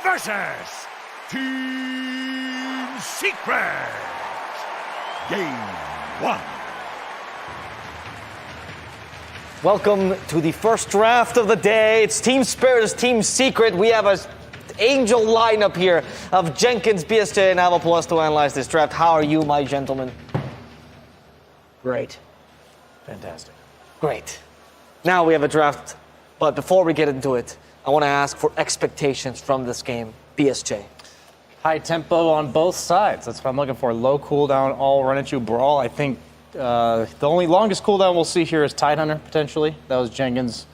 versus T.Spirit. Game 1. Welcome to the first draft of the day. It's T.Spirit versus T.Secret. We have an angel lineup here of Jenkins, BSJ, and Avo to analyze this draft. How are you, my gentlemen? Great. Fantastic. Great. Now we have a draft, but before we get into it, I want to ask for expectations from this game. BSJ. High tempo on both sides. That's what I'm looking for. Low cooldown, all run at you brawl. I think the only longest cooldown we'll see here is Tidehunter, potentially. That was Jenkins'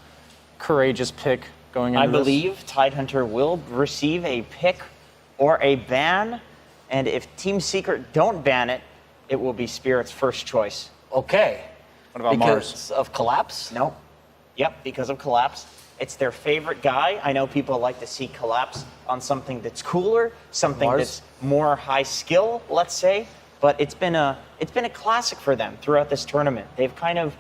courageous pick going into I believe Tidehunter will receive a pick or a ban, and if T.Secret don't ban it, it will be Spirit's first choice. Okay. What about because Mars? of Collapse? No. Yep, because of Collapse. It's their favorite guy. I know people like to see Collapse on something that's cooler, something Mars? that's more high skill, let's say. But it's been a classic for them throughout this tournament. They've kind of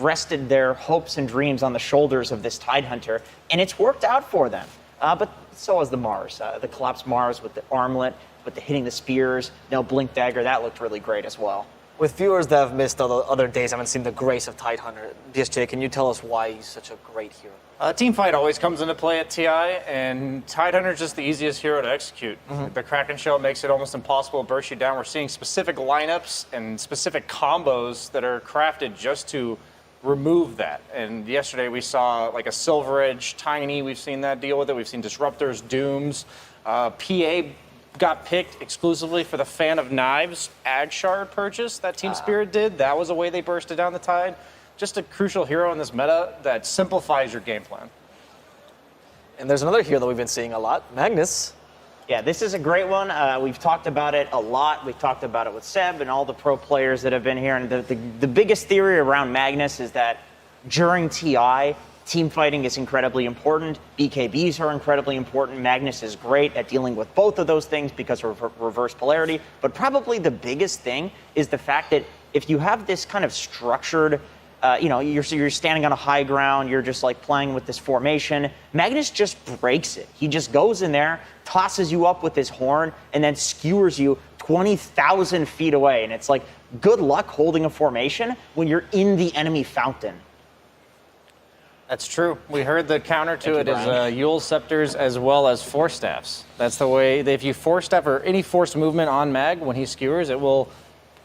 rested their hopes and dreams on the shoulders of this Tidehunter, and it's worked out for them. But so has the Mars, the Collapse Mars with the armlet, with the hitting the spears, no blink dagger. That looked really great as well. With viewers that have missed other days, haven't seen the grace of Tidehunter. BSJ, can you tell us why he's such a great hero? Team fight always comes into play at TI, and Tidehunter is just the easiest hero to execute. The Kraken Shell makes it almost impossible to burst you down. We're seeing specific lineups and specific combos that are crafted just to remove that. And yesterday we saw like a Silver Edge Tiny. We've seen that deal with it. We've seen Disruptors, Dooms. PA got picked exclusively for the Fan of Knives Ag Shard purchase that T.Spirit did. That was a way they bursted down the tide. Just a crucial hero in this meta that simplifies your game plan. And there's another hero that we've been seeing a lot, Magnus. Yeah, this is a great one. We've talked about it a lot. We've talked about it with Seb and all the pro players that have been here. And the biggest theory around Magnus is that during TI, team fighting is incredibly important. BKBs are incredibly important. Magnus is great at dealing with both of those things because of reverse polarity. But probably the biggest thing is the fact that if you have this kind of structured, you're standing on a high ground, you're just like playing with this formation, Magnus just breaks it. He just goes in there, tosses you up with his horn, and then skewers you 20,000 feet away. And it's like, good luck holding a formation when you're in the enemy fountain. That's true. We heard the counter to it is Yule Scepters as well as Force Staffs. That's the way, if you Force Staff or any forced movement on Mag, when he skewers, it will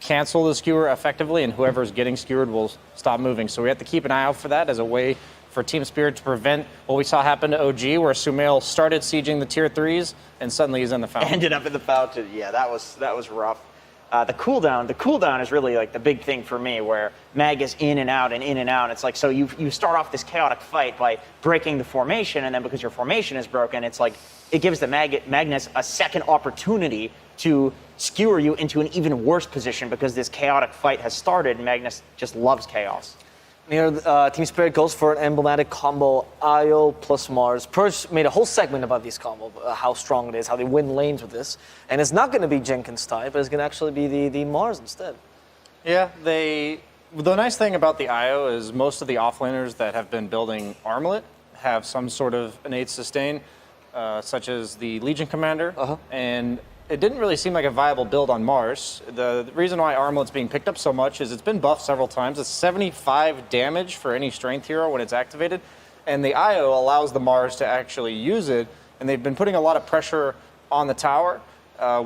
cancel the skewer effectively, and whoever's getting skewered will stop moving. So we have to keep an eye out for that as a way for T.Spirit to prevent what we saw happen to OG, where Sumail started sieging the tier 3s, and suddenly he's in the fountain. Ended up in the fountain. Yeah, that was rough. The cooldown is really like the big thing for me, where Mag is in and out and in and out. It's like, so you start off this chaotic fight by breaking the formation, and then because your formation is broken, it's like it gives the Magnus a second opportunity to skewer you into an even worse position because this chaotic fight has started, and Magnus just loves chaos. Here, T.Spirit goes for an emblematic combo, Io plus Mars. Purge made a whole segment about these combos, how strong it is, how they win lanes with this. And it's not going to be Jenkins' type, but it's going to actually be the Mars instead. Yeah, the nice thing about the Io is most of the offlaners that have been building Armlet have some sort of innate sustain, such as the Legion Commander. And it didn't really seem like a viable build on Mars. The reason why Armlet's being picked up so much is it's been buffed several times. It's 75 damage for any strength hero when it's activated, and the IO allows the Mars to actually use it, and they've been putting a lot of pressure on the tower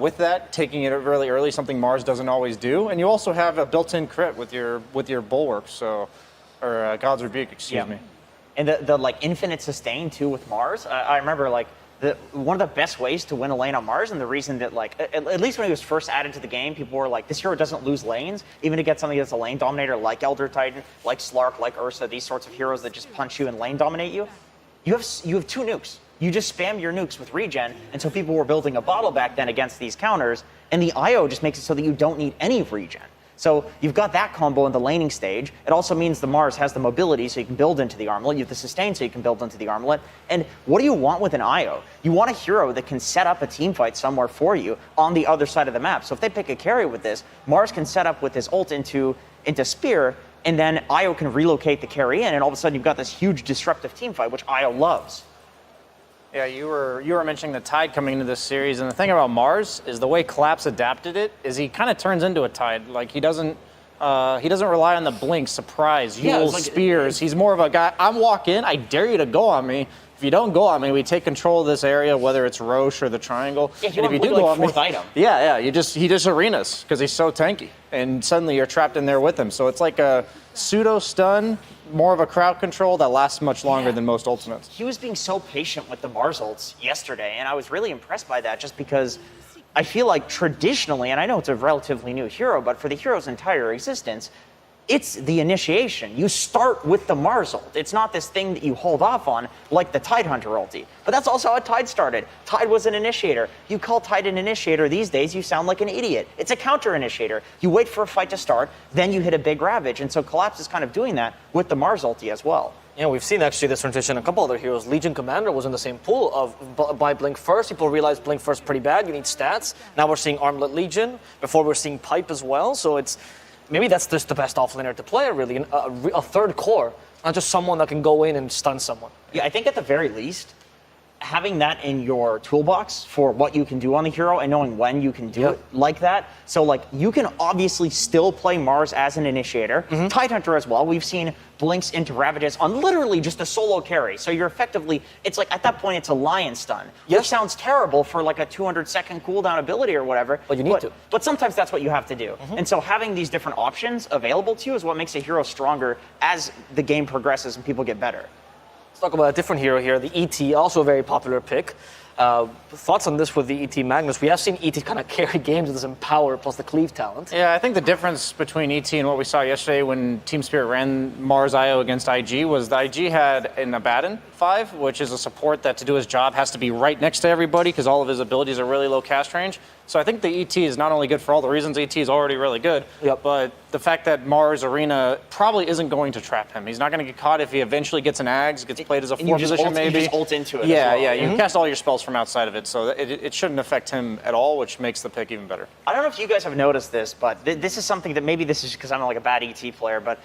with that, taking it really early, something Mars doesn't always do. And you also have a built-in crit with your Bulwark, or God's Rebuke, excuse me. And the like infinite sustain too with Mars. I remember like one of the best ways to win a lane on Mars, and the reason that like at least when he was first added to the game, people were like, this hero doesn't lose lanes, even to get something that's a lane dominator like Elder Titan, like Slark, like Ursa, these sorts of heroes that just punch you and lane dominate you. You have 2 nukes. You just spam your nukes with regen, and so people were building a bottle back then against these counters, and the IO just makes it so that you don't need any regen. So you've got that combo in the laning stage. It also means the Mars has the mobility, so you can build into the armlet. You have the sustain, so you can build into the armlet. And what do you want with an IO? You want a hero that can set up a team fight somewhere for you on the other side of the map. So if they pick a carry with this, Mars can set up with his ult into Spear, and then Io can relocate the carry in, and all of a sudden you've got this huge disruptive team fight, which Io loves. Yeah, you were mentioning the Tide coming into this series, and the thing about Mars is the way Collapse adapted it is he kind of turns into a Tide. Like he doesn't rely on the blink, surprise, Yules, spears. He's more of a guy. I'm walk in. I dare you to go on me. If you don't go on me, we take control of this area, whether it's Roche or the Triangle. Yeah, and if you do like go on me, item. he just arenas because he's so tanky, and suddenly you're trapped in there with him. So it's like a pseudo stun, more of a crowd control that lasts much longer than most ultimates. He was being so patient with the Mars ults yesterday, and I was really impressed by that just because I feel like traditionally, and I know it's a relatively new hero, but for the hero's entire existence, it's the initiation. You start with the Mars ult. It's not this thing that you hold off on like the Tidehunter ulti. But that's also how Tide started. Tide was an initiator. You call Tide an initiator these days, you sound like an idiot. It's a counter initiator. You wait for a fight to start, then you hit a big Ravage. And so Collapse is kind of doing that with the Mars ulti as well. Yeah, we've seen actually this transition in a couple other heroes. Legion Commander was in the same pool of buy Blink first. People realized Blink first pretty bad. You need stats. Now we're seeing Armlet Legion. Before we're seeing Pipe as well. So it's maybe that's just the best offlaner to play, really. A third core, not just someone that can go in and stun someone. Yeah, I think at the very least, having that in your toolbox for what you can do on the hero and knowing when you can do it like that. So, like, you can obviously still play Mars as an initiator. Tidehunter as well. We've seen blinks into Ravages on literally just a solo carry. So you're effectively, it's like, at that point, it's a Lion Stun. Which sounds terrible for like a 200-second cooldown ability or whatever. But you need to. But sometimes that's what you have to do. And so having these different options available to you is what makes a hero stronger as the game progresses and people get better. Let's talk about a different hero here, the ET, also a very popular pick. Thoughts on this with the ET Magnus? We have seen ET kind of carry games with his Empower plus the Cleave talent. Yeah, I think the difference between ET and what we saw yesterday when T.Spirit ran Mars IO against IG was the IG had an Abaddon 5, which is a support that to do his job has to be right next to everybody because all of his abilities are really low cast range. So I think the ET is not only good for all the reasons ET is already really good, but the fact that Mars Arena probably isn't going to trap him. He's not going to get caught if he eventually gets an Ags, gets played as a 4 position maybe. You just ult into it. Yeah, as well. yeah. You can cast all your spells from outside of it, so it shouldn't affect him at all, which makes the pick even better. I don't know if you guys have noticed this, but this is something that maybe this is because I'm like a bad ET player, but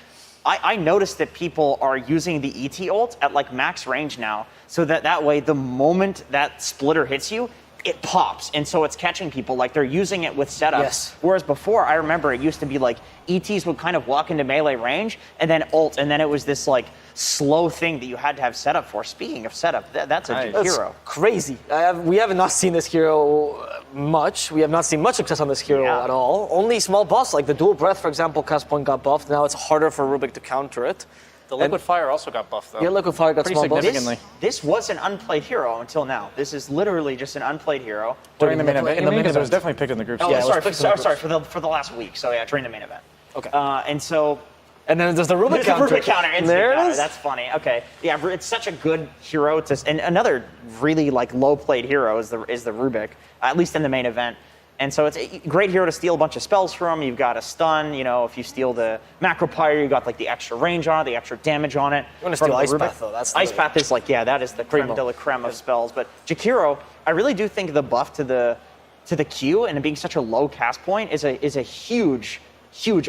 I noticed that people are using the ET ult at like max range now, so that way the moment that splitter hits you, it pops, and so it's catching people. Like they're using it with setups. Yes. Whereas before, I remember it used to be like ETs would kind of walk into melee range and then ult, and then it was this like slow thing that you had to have setup for. Speaking of setup, that's a hero. Crazy. We have not seen this hero much. We have not seen much success on this hero at all. Only small buffs, like the dual breath, for example, cast point got buffed. Now it's harder for Rubik to counter it. The Liquid Fire also got buffed, though. Yeah, Liquid Fire got pretty small buffs. significantly. This was an unplayed hero until now. This is literally just an unplayed hero. During the main event, because it was event. definitely picked in the group. Oh, Yeah, sorry, for the last week. So yeah, during the main event. Okay. And so And then there's the Rubik there's a counter. Rubik counter. Instant There it counter. is. That's funny. Okay. Yeah, it's such a good hero and another really like low played hero is the Rubik, at least in the main event. And so it's a great hero to steal a bunch of spells from. You've got a stun, if you steal the Macro Pyre, you got like the extra range on it, the extra damage on it. You want to steal Ice Path, though. That's Ice Path is like, that is the creme de la creme of spells. But Jakiro, I really do think the buff to the Q and it being such a low cast point is a huge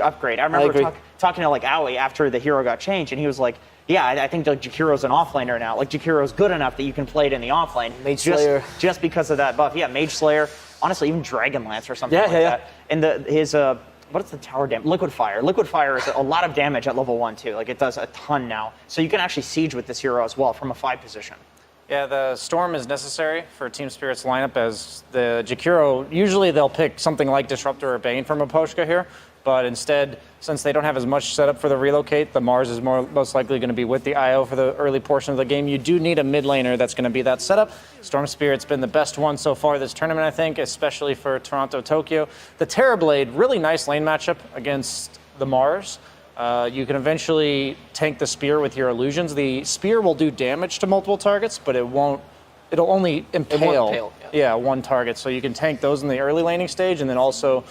upgrade. I remember talking to like Owie after the hero got changed, and he was like, yeah, I think Jakiro's an offlaner now. Like Jakiro's good enough that you can play it in the offlane. Mage Slayer. Just because of that buff. Yeah, Mage Slayer. Honestly, even Dragonlance or something like that. And his what is the tower damage? Liquid Fire. Liquid Fire is a lot of damage at level 1 too. Like it does a ton now. So you can actually siege with this hero as well from a 5 position. Yeah, the Storm is necessary for Team Spirit's lineup as the Jakiro, usually they'll pick something like Disruptor or Bane from a Poshka here, but instead, since they don't have as much setup for the relocate, the Mars is most likely going to be with the IO for the early portion of the game. You do need a mid laner that's going to be that setup. Storm Spirit's been the best one so far this tournament, I think, especially for Toronto, Tokyo. The Terrorblade, really nice lane matchup against the Mars. You can eventually tank the spear with your illusions. The spear will do damage to multiple targets, but it'll only impale, one target. So you can tank those in the early laning stage, and then also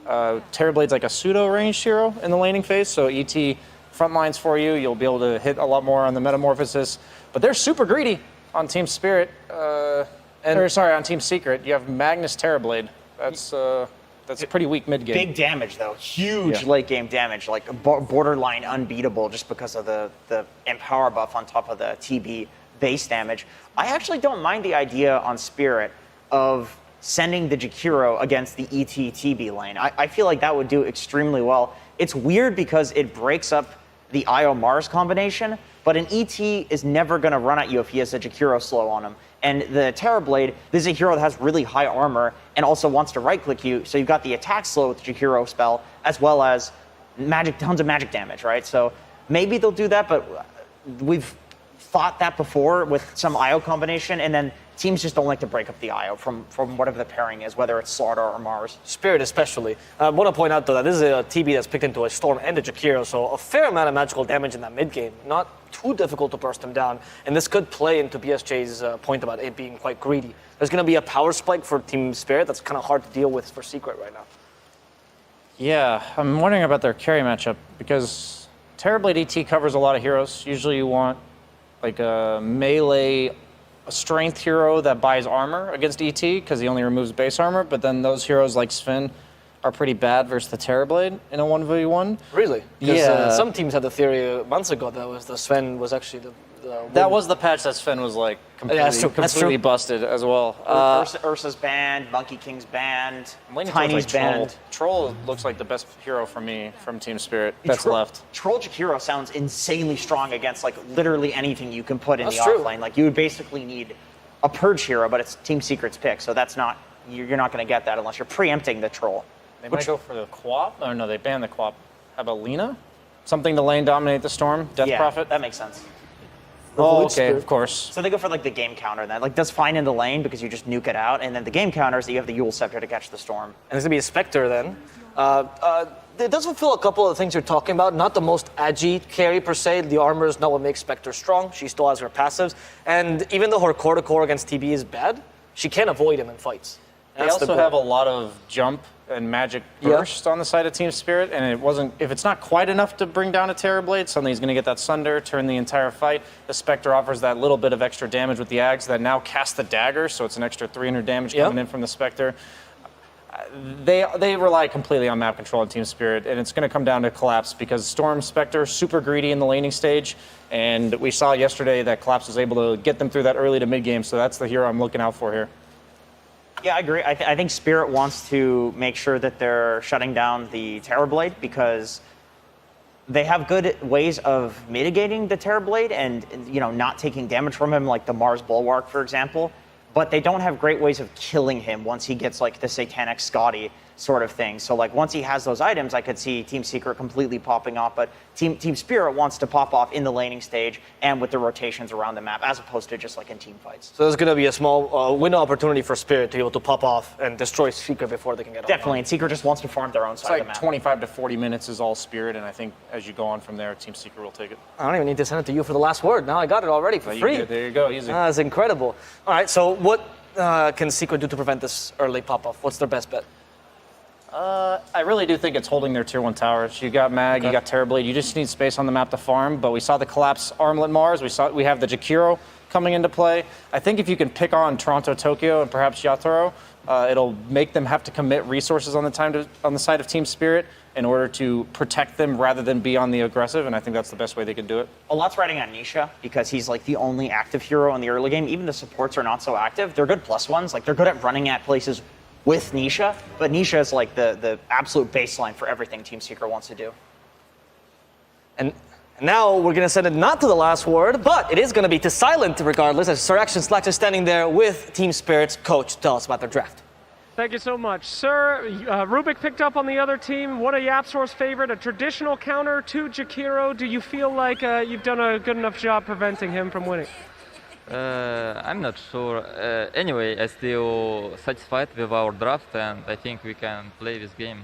Terrorblade's like a pseudo ranged hero in the laning phase. So ET front lines for you. You'll be able to hit a lot more on the Metamorphosis. But they're super greedy on Team Spirit. On Team Secret. You have Magnus Terrorblade. That's a pretty weak mid game. Big damage though, huge late game damage, like borderline unbeatable just because of the Empower buff on top of the TB base damage. I actually don't mind the idea on Spirit of sending the Jakiro against the ET-TB lane. I feel like that would do extremely well. It's weird because it breaks up the Io-Mars combination, but an ET is never going to run at you if he has a Jakiro slow on him. And the Terrorblade, this is a hero that has really high armor and also wants to right-click you, so you've got the attack slow with the Jakiro spell, as well as tons of magic damage, right? So maybe they'll do that, but we've fought that before with some IO combination, and then teams just don't like to break up the IO from whatever the pairing is, whether it's Slaughter or Mars. Spirit especially. I want to point out, though, that this is a TB that's picked into a Storm and a Jakiro, so a fair amount of magical damage in that mid-game. Not too difficult to burst him down, and this could play into BSJ's point about it being quite greedy. There's going to be a power spike for Team Spirit that's kind of hard to deal with for Secret right now. Yeah, I'm wondering about their carry matchup, because Terrorblade ET covers a lot of heroes. Usually you want like a melee strength hero that buys armor against ET because he only removes base armor, but then those heroes like Sven are pretty bad versus the Terrorblade in a 1v1. Really? Because, Yeah. some teams had the theory months ago that was the Sven was actually the That was the patch that Sven was like that's true. completely busted as well. Ursa's banned, Monkey King's banned, I'm leaning towards, Tiny's like, banned. Troll looks like the best hero for me from Team Spirit that's left. Troll Jakiro sounds insanely strong against like literally anything you can put in That's the true. offlane. Like you would basically need a Purge hero, but it's Team Secret's pick, so that's not, you're not going to get that unless you're preempting the Troll. They might go for the Quap. Oh no, they banned the Quap. How about Lina? Something to lane dominate the Storm? Death Yeah, Prophet? that makes sense. Oh, Void okay, Spirit. of course. So they go for like the game counter then. Like does fine in the lane because you just nuke it out, and then the game counter is that you have the Yule Scepter to catch the Storm. And there's going to be a Spectre then. It does fulfill a couple of the things you're talking about. Not the most agi carry per se. The armor is not what makes Spectre strong. She still has her passives. And even though her core to core against TB is bad, she can avoid him in fights. They That's the also goal. have a lot of jump and magic burst on the side of Team Spirit, and it wasn't. If it's not quite enough to bring down a Terrorblade, suddenly he's going to get that Sunder, turn the entire fight. The Spectre offers that little bit of extra damage with the Ags that now cast the dagger, so it's an extra 300 damage coming in from the Spectre. They rely completely on map control in Team Spirit, and it's going to come down to Collapse because Storm, Spectre, super greedy in the laning stage, and we saw yesterday that Collapse was able to get them through that early to mid game, so that's the hero I'm looking out for here. Yeah, I agree. I think Spirit wants to make sure that they're shutting down the Terrorblade because they have good ways of mitigating the Terrorblade and not taking damage from him, like the Mars Bulwark, for example. But they don't have great ways of killing him once he gets like the Satanic Scotty sort of thing. So like once he has those items, I could see Team Secret completely popping off. But Team Spirit wants to pop off in the laning stage and with the rotations around the map, as opposed to just like in team fights. So there's going to be a small window opportunity for Spirit to be able to pop off and destroy Secret before they can get on. Definitely, and Secret just wants to farm their own It's side of the like map. 25 to 40 minutes is all Spirit, and I think as you go on from there, Team Secret will take it. I don't even need to send it to you for the last word. Now I got it already for But free. there you go, easy. That's incredible. All right, so what can Secret do to prevent this early pop-off? What's their best bet? I really do think it's holding their tier 1 towers. You got Mag, you got Terrorblade. You just need space on the map to farm. But we saw the Collapse Armlet Mars. We have the Jakiro coming into play. I think if you can pick on Toronto, Tokyo, and perhaps Yatoro, it'll make them have to commit resources on the side of Team Spirit in order to protect them rather than be on the aggressive. And I think that's the best way they can do it. A lot's riding on Nisha because he's like the only active hero in the early game. Even the supports are not so active. They're good +1s. Like they're good at running at places with Nisha, but Nisha is like the absolute baseline for everything Team Secret wants to do. And now we're going to send it not to the last word, but it is going to be to Silent regardless, as Sir Action Slacks is standing there with Team Spirit's coach. Tell us about their draft. Thank you so much. Sir, Rubik picked up on the other team. What a YapSource favorite, a traditional counter to Jakiro. Do you feel like you've done a good enough job preventing him from winning? I'm not sure. Anyway, I'm still satisfied with our draft, and I think we can play this game.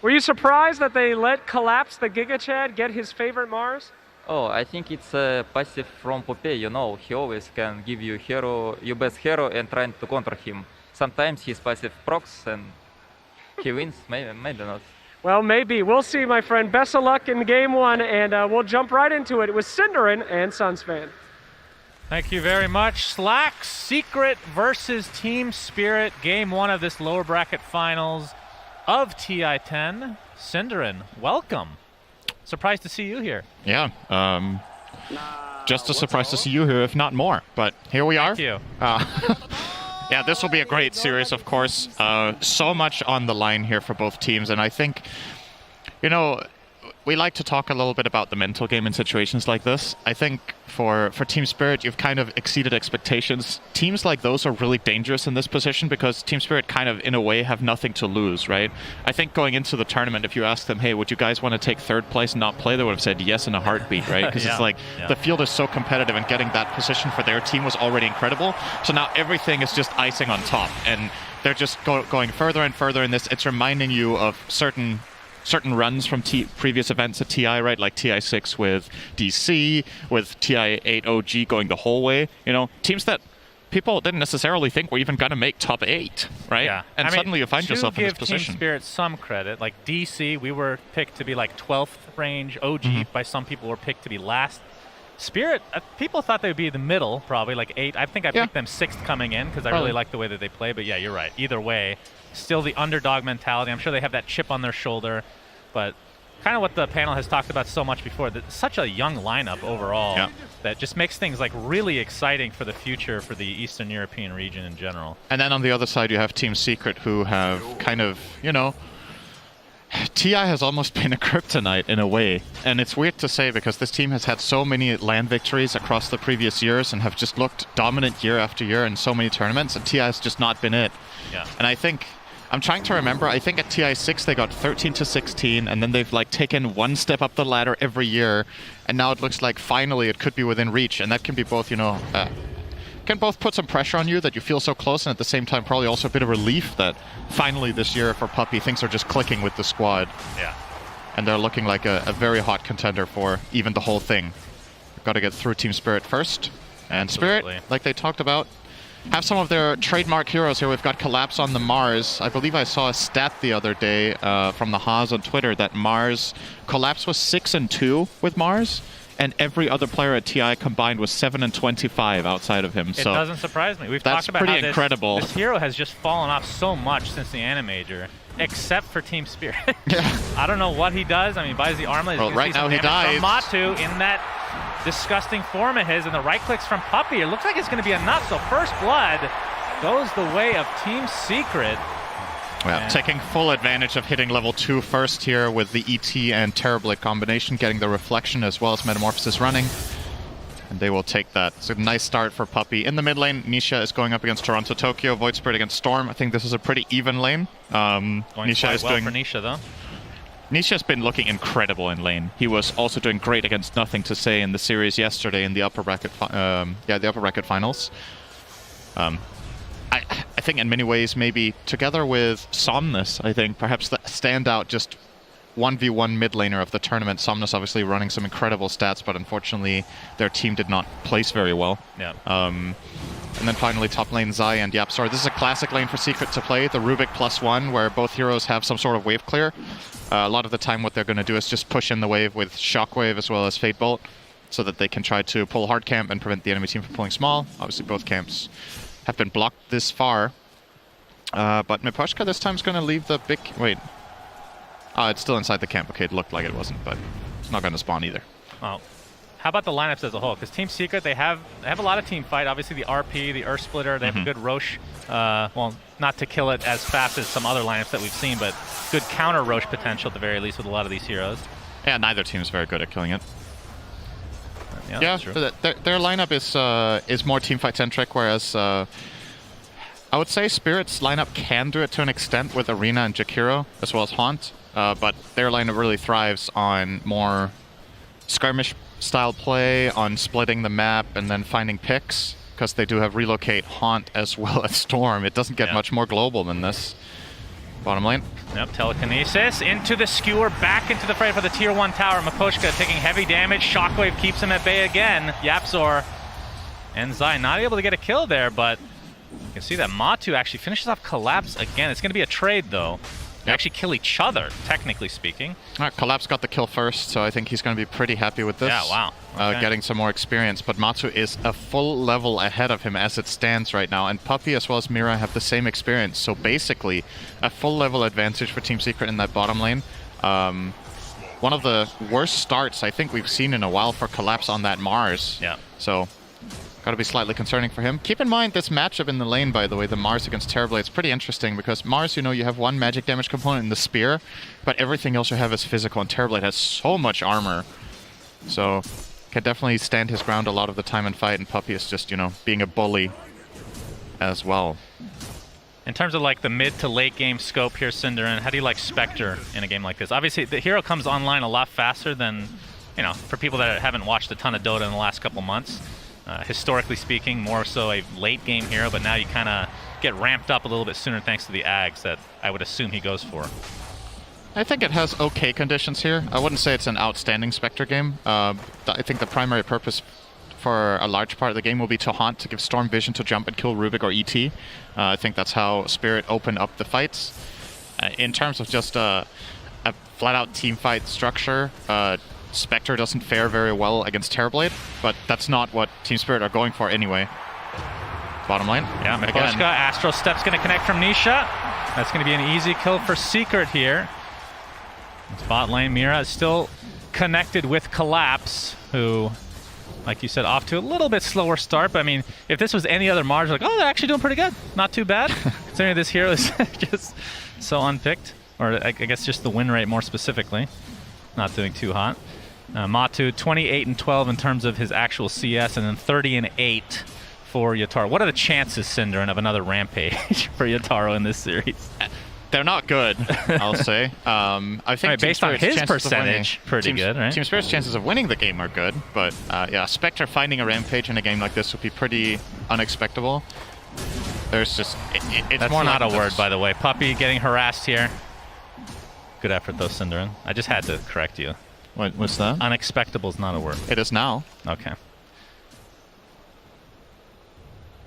Were you surprised that they let Collapse the Giga Chad get his favorite Mars? Oh, I think it's a passive from Popeye, he always can give you your best hero and trying to counter him. Sometimes his passive procs and he wins, maybe not. Well, maybe. We'll see, my friend. Best of luck in game 1, and we'll jump right into it with Cinderin and Sunsfan. Thank you very much. Slack, Secret versus Team Spirit, game 1 of this lower bracket finals of Ti10. Cinderin, welcome. Surprised to see you here. Yeah, just as surprised to see you here, if not more. But here we are. Thank you. Yeah, this will be a great series, of course. So much on the line here for both teams, and I think, you know, we like to talk a little bit about the mental game in situations like this. I think for Team Spirit, you've kind of exceeded expectations. Teams like those are really dangerous in this position because Team Spirit kind of, in a way, have nothing to lose, right? I think going into the tournament, if you ask them, hey, would you guys want to take third place and not play, they would have said yes in a heartbeat, right? Because it's like the field is so competitive, and getting that position for their team was already incredible. So now everything is just icing on top, and they're just going further and further in this. It's reminding you of certain runs from previous events at TI, right? Like Ti6 with DC, with Ti8 OG going the whole way. You know, teams that people didn't necessarily think were even going to make top 8, right? Yeah. And suddenly you find yourself in this position. To give Team Spirit some credit, like DC, we were picked to be like 12th range. OG, by some people, were picked to be last. Spirit, people thought they would be the middle, probably like 8. I think I picked them 6th coming in because I really like the way that they play. But yeah, you're right. Either way, still the underdog mentality. I'm sure they have that chip on their shoulder. But kind of what the panel has talked about so much before, that such a young lineup overall that just makes things like really exciting for the future for the Eastern European region in general. And then on the other side, you have Team Secret, who have kind of, you know, TI has almost been a kryptonite in a way. And it's weird to say because this team has had so many LAN victories across the previous years and have just looked dominant year after year in so many tournaments, and TI has just not been it. Yeah. And I think, I'm trying to remember, I think at TI6 they got 13 to 16, and then they've like taken one step up the ladder every year, and now it looks like finally it could be within reach, and that can be both, you know, can both put some pressure on you that you feel so close, and at the same time probably also a bit of relief that finally this year for Puppey things are just clicking with the squad. Yeah. And they're looking like a very hot contender for even the whole thing. We've got to get through Team Spirit first. And Absolutely. Spirit, like they talked about, have some of their trademark heroes here. We've got Collapse on the Mars. I believe I saw a stat the other day from the Haas on Twitter that Collapse was 6-2 with Mars, and every other player at TI combined was 7-25 outside of him. It so doesn't surprise me. We've that's talked about pretty how incredible. This hero has just fallen off so much since the Animajor, except for Team Spirit. I don't know what he does. I mean, buys the armlet. Well, right now he dies. From Matu in that disgusting form of his, and the right clicks from Puppey. It looks like it's going to be a nut. So first blood goes the way of Team Secret. Well, taking full advantage of hitting level 2 first here with the ET and Terrorblade combination, getting the reflection as well as Metamorphosis running. And they will take that. It's a nice start for Puppey. In the mid lane, Nisha is going up against Toronto Tokyo, Void Spirit against Storm. I think this is a pretty even lane. Nisha is doing for Nisha, though. Nisha's been looking incredible in lane. He was also doing great against Nothing to Say in the series yesterday in the upper bracket, the upper bracket finals. I think in many ways, maybe together with Somnus, I think perhaps the standout just 1v1 mid laner of the tournament. Somnus obviously running some incredible stats, but unfortunately their team did not place very well. Yeah. And then finally top lane Zai and Yapsor. This is a classic lane for Secret to play, the Rubik +1, where both heroes have some sort of wave clear. A lot of the time what they're going to do is just push in the wave with Shockwave as well as Fate Bolt, so that they can try to pull hard camp and prevent the enemy team from pulling small. Obviously both camps have been blocked this far. But Miposhka this time is going to leave the big... Wait. Oh, it's still inside the camp. Okay, it looked like it wasn't, but it's not going to spawn either. Well, how about the lineups as a whole? Because Team Secret, they have a lot of team fight. Obviously, the RP, the Earth Splitter, they have a good Roche. Well, not to kill it as fast as some other lineups that we've seen, but good counter Roche potential at the very least with a lot of these heroes. Yeah, neither team is very good at killing it. Yeah, their lineup is more teamfight centric, whereas I would say Spirit's lineup can do it to an extent with Arena and Jakiro as well as Haunt, but their lineup really thrives on more skirmish style play, on splitting the map and then finding picks, because they do have Relocate, Haunt as well as Storm. It doesn't get much more global than this. Bottom lane. Yep, telekinesis into the skewer, back into the fray for the tier 1 tower. Miposhka taking heavy damage. Shockwave keeps him at bay again. Yapsor and Zai not able to get a kill there, but you can see that Matu actually finishes off Collapse again. It's going to be a trade, though. They actually kill each other, technically speaking. Collapse got the kill first, so I think he's going to be pretty happy with this. Yeah, wow. Okay. Getting some more experience, but Matsu is a full level ahead of him as it stands right now, and Puppey as well as Mira have the same experience, so basically a full level advantage for Team Secret in that bottom lane. one of the worst starts I think we've seen in a while for Collapse on that Mars. Yeah. So, gotta be slightly concerning for him. Keep in mind this matchup in the lane, by the way, the Mars against Terrorblade, it's pretty interesting because Mars, you know, you have one magic damage component in the spear, but everything else you have is physical, and Terrorblade has so much armor. So, can definitely stand his ground a lot of the time and fight, and Puppey is just, you know, being a bully as well. In terms of like the mid to late game scope here, Cinderin, how do you like Spectre in a game like this? Obviously, the hero comes online a lot faster than, you know, for people that haven't watched a ton of Dota in the last couple months. Historically speaking, more so a late game hero, but now you kind of get ramped up a little bit sooner thanks to the Ags that I would assume he goes for. I think it has okay conditions here. I wouldn't say it's an outstanding Spectre game. I think the primary purpose for a large part of the game will be to haunt, to give Storm vision to jump and kill Rubik or ET. I think that's how Spirit opened up the fights. In terms of just a flat-out team fight structure, Spectre doesn't fare very well against Terrorblade, but that's not what Team Spirit are going for anyway. Bottom lane. Yeah, Mikoshka, Astral Step's going to connect from Nisha. That's going to be an easy kill for Secret here. Bot lane, Mira is still connected with Collapse, who, like you said, off to a little bit slower start. But I mean, if this was any other Mars, like, oh, they're actually doing pretty good. Not too bad, considering this hero is just so unpicked. Or I guess just the win rate more specifically. Not doing too hot. Matu, 28 and 12 in terms of his actual CS, and then 30 and 8 for Yatoro. What are the chances, Cinderin, of another rampage for Yatoro in this series? They're not good, I'll say. I think based on his percentage, pretty good, right? Team Spirit's chances of winning the game are good, but yeah, Spectre finding a rampage in a game like this would be pretty unexpected. There's just it's That's more not like a word, by the way. Puppey getting harassed here. Good effort, though, Cinderin. I just had to correct you. What's that? Unexpectable is not a word. It is now. Okay.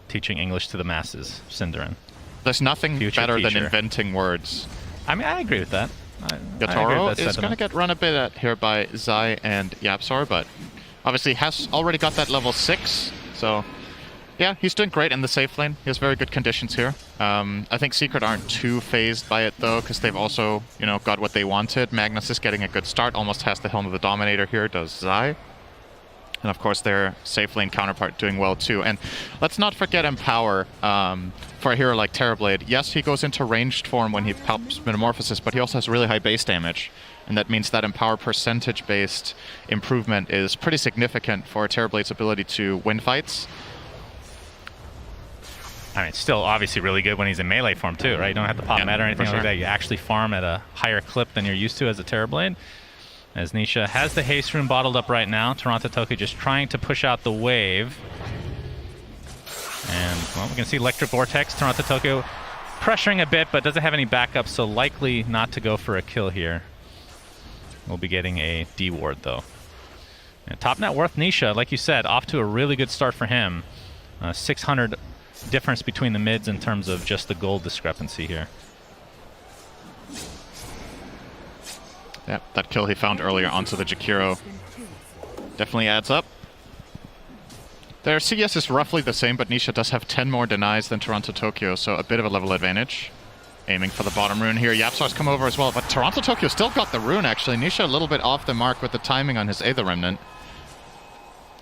Teaching English to the masses, Cinderin. There's nothing better than teacher. inventing words. I mean, I agree with that. Yatoro is going to get run a bit at here by Zai and Yapsor, but obviously has already got that level 6, so yeah, he's doing great in the safe lane. He has very good conditions here. I think Secret aren't too phased by it though, because they've also, you know, got what they wanted. Magnus is getting a good start, almost has the Helm of the Dominator here, does Zai. And of course their safe lane counterpart doing well too. And let's not forget Empower for a hero like Terrorblade. Yes, he goes into ranged form when he pops Metamorphosis, but he also has really high base damage. And that means that Empower percentage-based improvement is pretty significant for Terrorblade's ability to win fights. I mean, it's still obviously really good when he's in melee form too, right? You don't have to pop meta or anything like that. You actually farm at a higher clip than you're used to as a Terrorblade. As Nisha has the haste rune bottled up right now. Toronto Tokyo just trying to push out the wave. And, well, we can see Electric Vortex. Toronto Tokyo pressuring a bit, but doesn't have any backup, so likely not to go for a kill here. We'll be getting a D ward, though. And top net worth Nisha, like you said, off to a really good start for him. 600 difference between the mids in terms of just the gold discrepancy here. Yeah, that kill he found earlier onto the Jakiro definitely adds up. Their CS is roughly the same, but Nisha does have 10 more denies than Toronto Tokyo, so a bit of a level advantage. Aiming for the bottom rune here. Yapsor's come over as well, but Toronto Tokyo still got the rune, actually. Nisha a little bit off the mark with the timing on his Aether Remnant.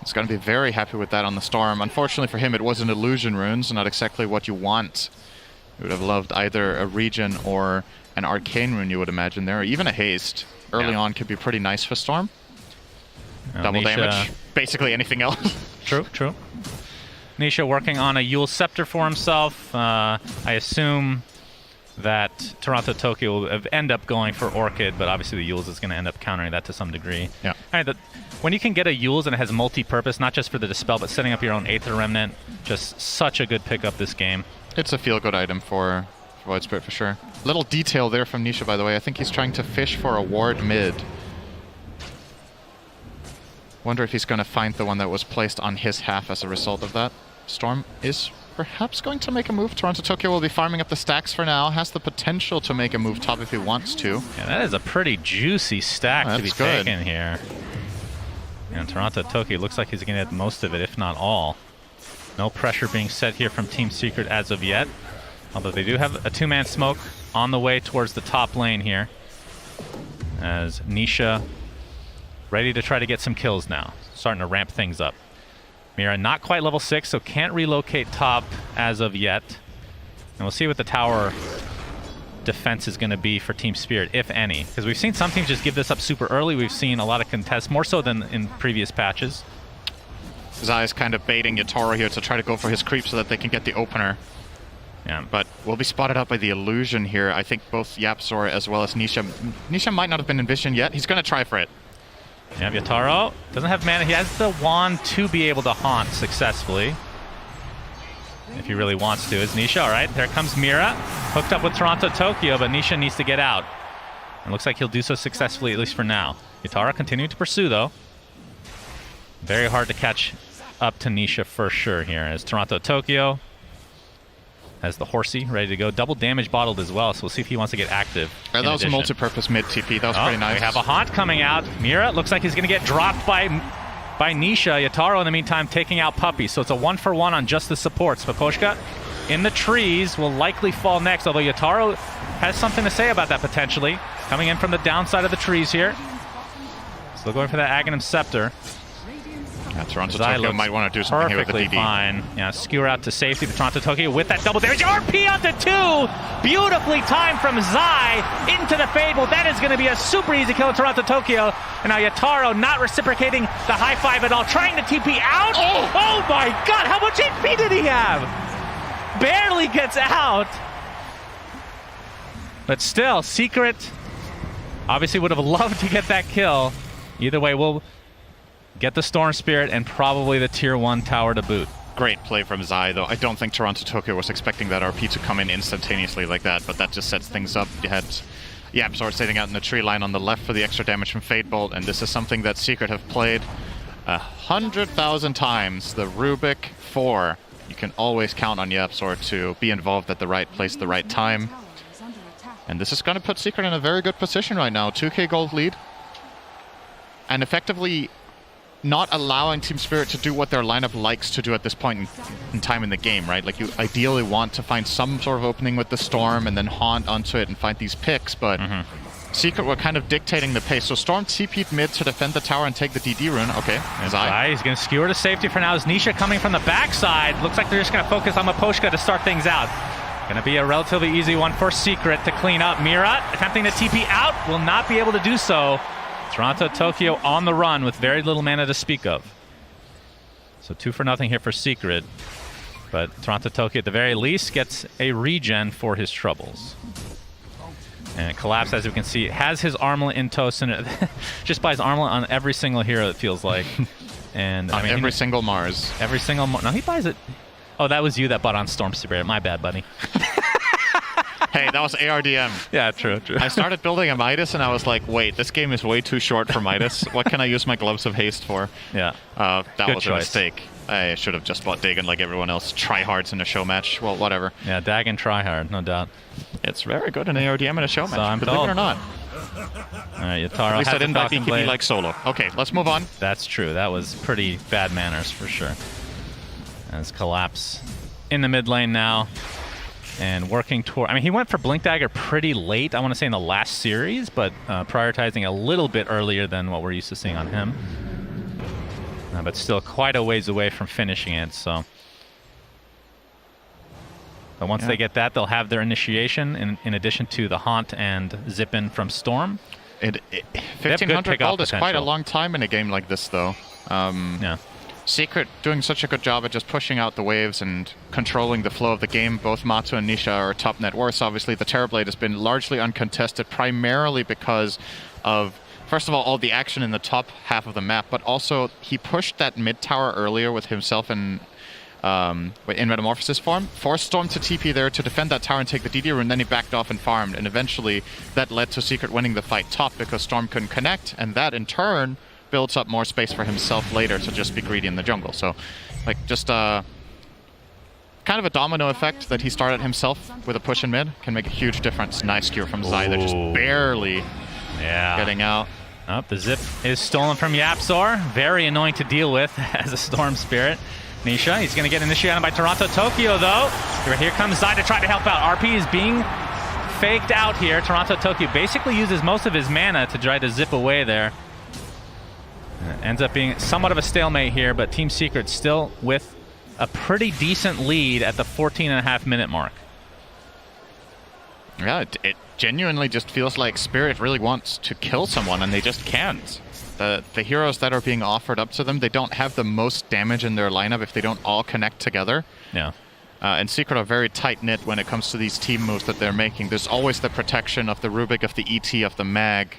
He's going to be very happy with that on the Storm. Unfortunately for him, it was an illusion rune, so not exactly what you want. You would have loved either a Regen or an Arcane rune, you would imagine there, or even a Haste. Early on could be pretty nice for Storm. Double Nisha, damage. Basically anything else. True, true. Nisha working on a Yule Scepter for himself. I assume that Toronto Tokyo will end up going for Orchid, but obviously the Yules is going to end up countering that to some degree. Yeah. All right, when you can get a Yules and it has multi-purpose, not just for the Dispel, but setting up your own Aether Remnant, just such a good pickup this game. It's a feel-good item for Void Spirit for sure. Little detail there from Nisha, by the way. I think he's trying to fish for a ward mid. Wonder if he's going to find the one that was placed on his half as a result of that. Storm is perhaps going to make a move. Toronto Tokyo will be farming up the stacks for now. Has the potential to make a move top if he wants to. Yeah, that is a pretty juicy stack to be taken here. And Toronto Tokyo looks like he's going to get most of it, if not all. No pressure being set here from Team Secret as of yet. Although they do have a two-man smoke on the way towards the top lane here. As Nisha ready to try to get some kills now. Starting to ramp things up. Mira not quite level 6, so can't relocate top as of yet. And we'll see what the tower defense is going to be for Team Spirit, if any. Because we've seen some teams just give this up super early. We've seen a lot of contests, more so than in previous patches. Zai is kind of baiting Yatoro here to try to go for his creep so that they can get the opener. Yeah. But we'll be spotted out by the illusion here. I think both YapzOr as well as Nisha. Nisha might not have been envisioned yet. He's going to try for it. Yeah, Yatoro doesn't have mana. He has the wand to be able to haunt successfully. If he really wants to. Is Nisha. All right, there comes Mira. Hooked up with Toronto Tokyo, but Nisha needs to get out. It looks like he'll do so successfully, at least for now. Yatoro continuing to pursue, though. Very hard to catch up to Nisha for sure here, as Toronto Tokyo has the horsey ready to go. Double damage bottled as well, so we'll see if he wants to get active. That was a multi-purpose mid TP. That was pretty nice. We have a haunt coming out. Mira looks like he's going to get dropped by Nisha. Yatoro, in the meantime, taking out Puppy. So it's a 1-for-1 on just the supports. Paposhka in the trees will likely fall next, although Yatoro has something to say about that potentially. Coming in from the downside of the trees here. Still going for that Aghanim Scepter. Yeah, Toronto Tokyo might want to do something here with the DD. Fine. Yeah, skewer out to safety. The Toronto Tokyo with that double damage. RP onto 2! Beautifully timed from Zai into the Fable. That is going to be a super easy kill of Toronto Tokyo. And now Yatoro not reciprocating the high five at all. Trying to TP out. Oh my god, how much HP did he have? Barely gets out. But still, Secret obviously would have loved to get that kill. Either way, we'll get the Storm Spirit and probably the Tier 1 tower to boot. Great play from Zai, though. I don't think Toronto Tokyo was expecting that RP to come in instantaneously like that, but that just sets things up. You had YapzOr sitting out in the tree line on the left for the extra damage from Fade Bolt, and this is something that Secret have played 100,000 times. The Rubik 4. You can always count on YapzOr to be involved at the right place, the right time. And this is going to put Secret in a very good position right now. 2k gold lead. And effectively not allowing Team Spirit to do what their lineup likes to do at this point in time in the game, right? Like, you ideally want to find some sort of opening with the Storm and then haunt onto it and find these picks, but Secret were kind of dictating the pace. So Storm TP'd mid to defend the tower and take the DD rune. Okay, Zai. He's going to skewer to safety for now. As Nisha coming from the backside. Looks like they're just going to focus on Maposhka to start things out. Going to be a relatively easy one for Secret to clean up. Mira attempting to TP out. Will not be able to do so. Toronto Tokyo on the run with very little mana to speak of. So 2-0 here for Secret. But Toronto Tokyo at the very least gets a regen for his troubles. And Collapse, as we can see, has his armlet in toast, and just buys armlet on every single hero, it feels like. And on every single Mars. Every single No, he buys it. Oh, that was you that bought on Storm Spirit. My bad, buddy. Hey, that was ARDM. Yeah, true. I started building a Midas, and I was like, wait, this game is way too short for Midas. What can I use my Gloves of Haste for? Yeah. That Good was choice. a mistake. I should have just bought Dagon like everyone else. Tryhards in a show match. Well, whatever. Yeah, Dagon tryhard, no doubt. It's very good in ARDM in a show match, I'm believe told. it or not. All right, Yatoro At least has I didn't the buy Falcon BKB Blade. like solo. Okay, let's move on. That's true. That was pretty bad manners for sure. As Collapse in the mid lane now. And working toward... I mean, he went for Blink Dagger pretty late, I want to say in the last series, but prioritizing a little bit earlier than what we're used to seeing on him. But still quite a ways away from finishing it, so... But once they get that, they'll have their initiation in addition to the Haunt and Zip-In from Storm. 1,500 gold is quite a long time in a game like this, though. Yeah. Secret doing such a good job at just pushing out the waves and controlling the flow of the game. Both Matu and Nisha are top net worths. Obviously, the Terrorblade has been largely uncontested, primarily because of, first of all the action in the top half of the map, but also he pushed that mid tower earlier with himself in Metamorphosis form, forced Storm to TP there to defend that tower and take the DD rune, and then he backed off and farmed, and eventually that led to Secret winning the fight top because Storm couldn't connect, and that in turn builds up more space for himself later to just be greedy in the jungle. So, like, just kind of a domino effect that he started himself with a push in mid can make a huge difference. Nice cure from Zai. They're just barely getting out. Oh, the Zip is stolen from YapzOr. Very annoying to deal with as a Storm Spirit. Nisha, he's going to get initiated by Toronto Tokyo, though. Here comes Zai to try to help out. RP is being faked out here. Toronto Tokyo basically uses most of his mana to try to zip away there. ends up being somewhat of a stalemate here, but Team Secret still with a pretty decent lead at the 14.5-minute mark. Yeah, it genuinely just feels like Spirit really wants to kill someone, and they just can't. The heroes that are being offered up to them, they don't have the most damage in their lineup if they don't all connect together. Yeah. And Secret are very tight-knit when it comes to these team moves that they're making. There's always the protection of the Rubik, of the ET, of the Mag.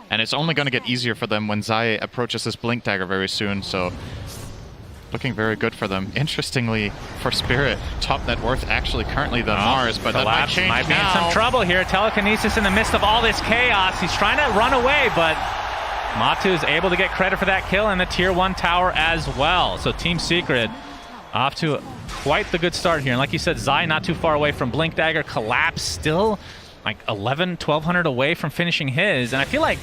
And it's only going to get easier for them when Zai approaches his Blink Dagger very soon, so looking very good for them. Interestingly, for Spirit, top net worth actually currently the Mars, but that might change might be now. in some trouble here. Telekinesis in the midst of all this chaos. He's trying to run away, but Matu is able to get credit for that kill and the tier 1 tower as well. So Team Secret off to quite the good start here. And like you said, Zai not too far away from Blink Dagger. Collapse still like 1,200 away from finishing his. And I feel like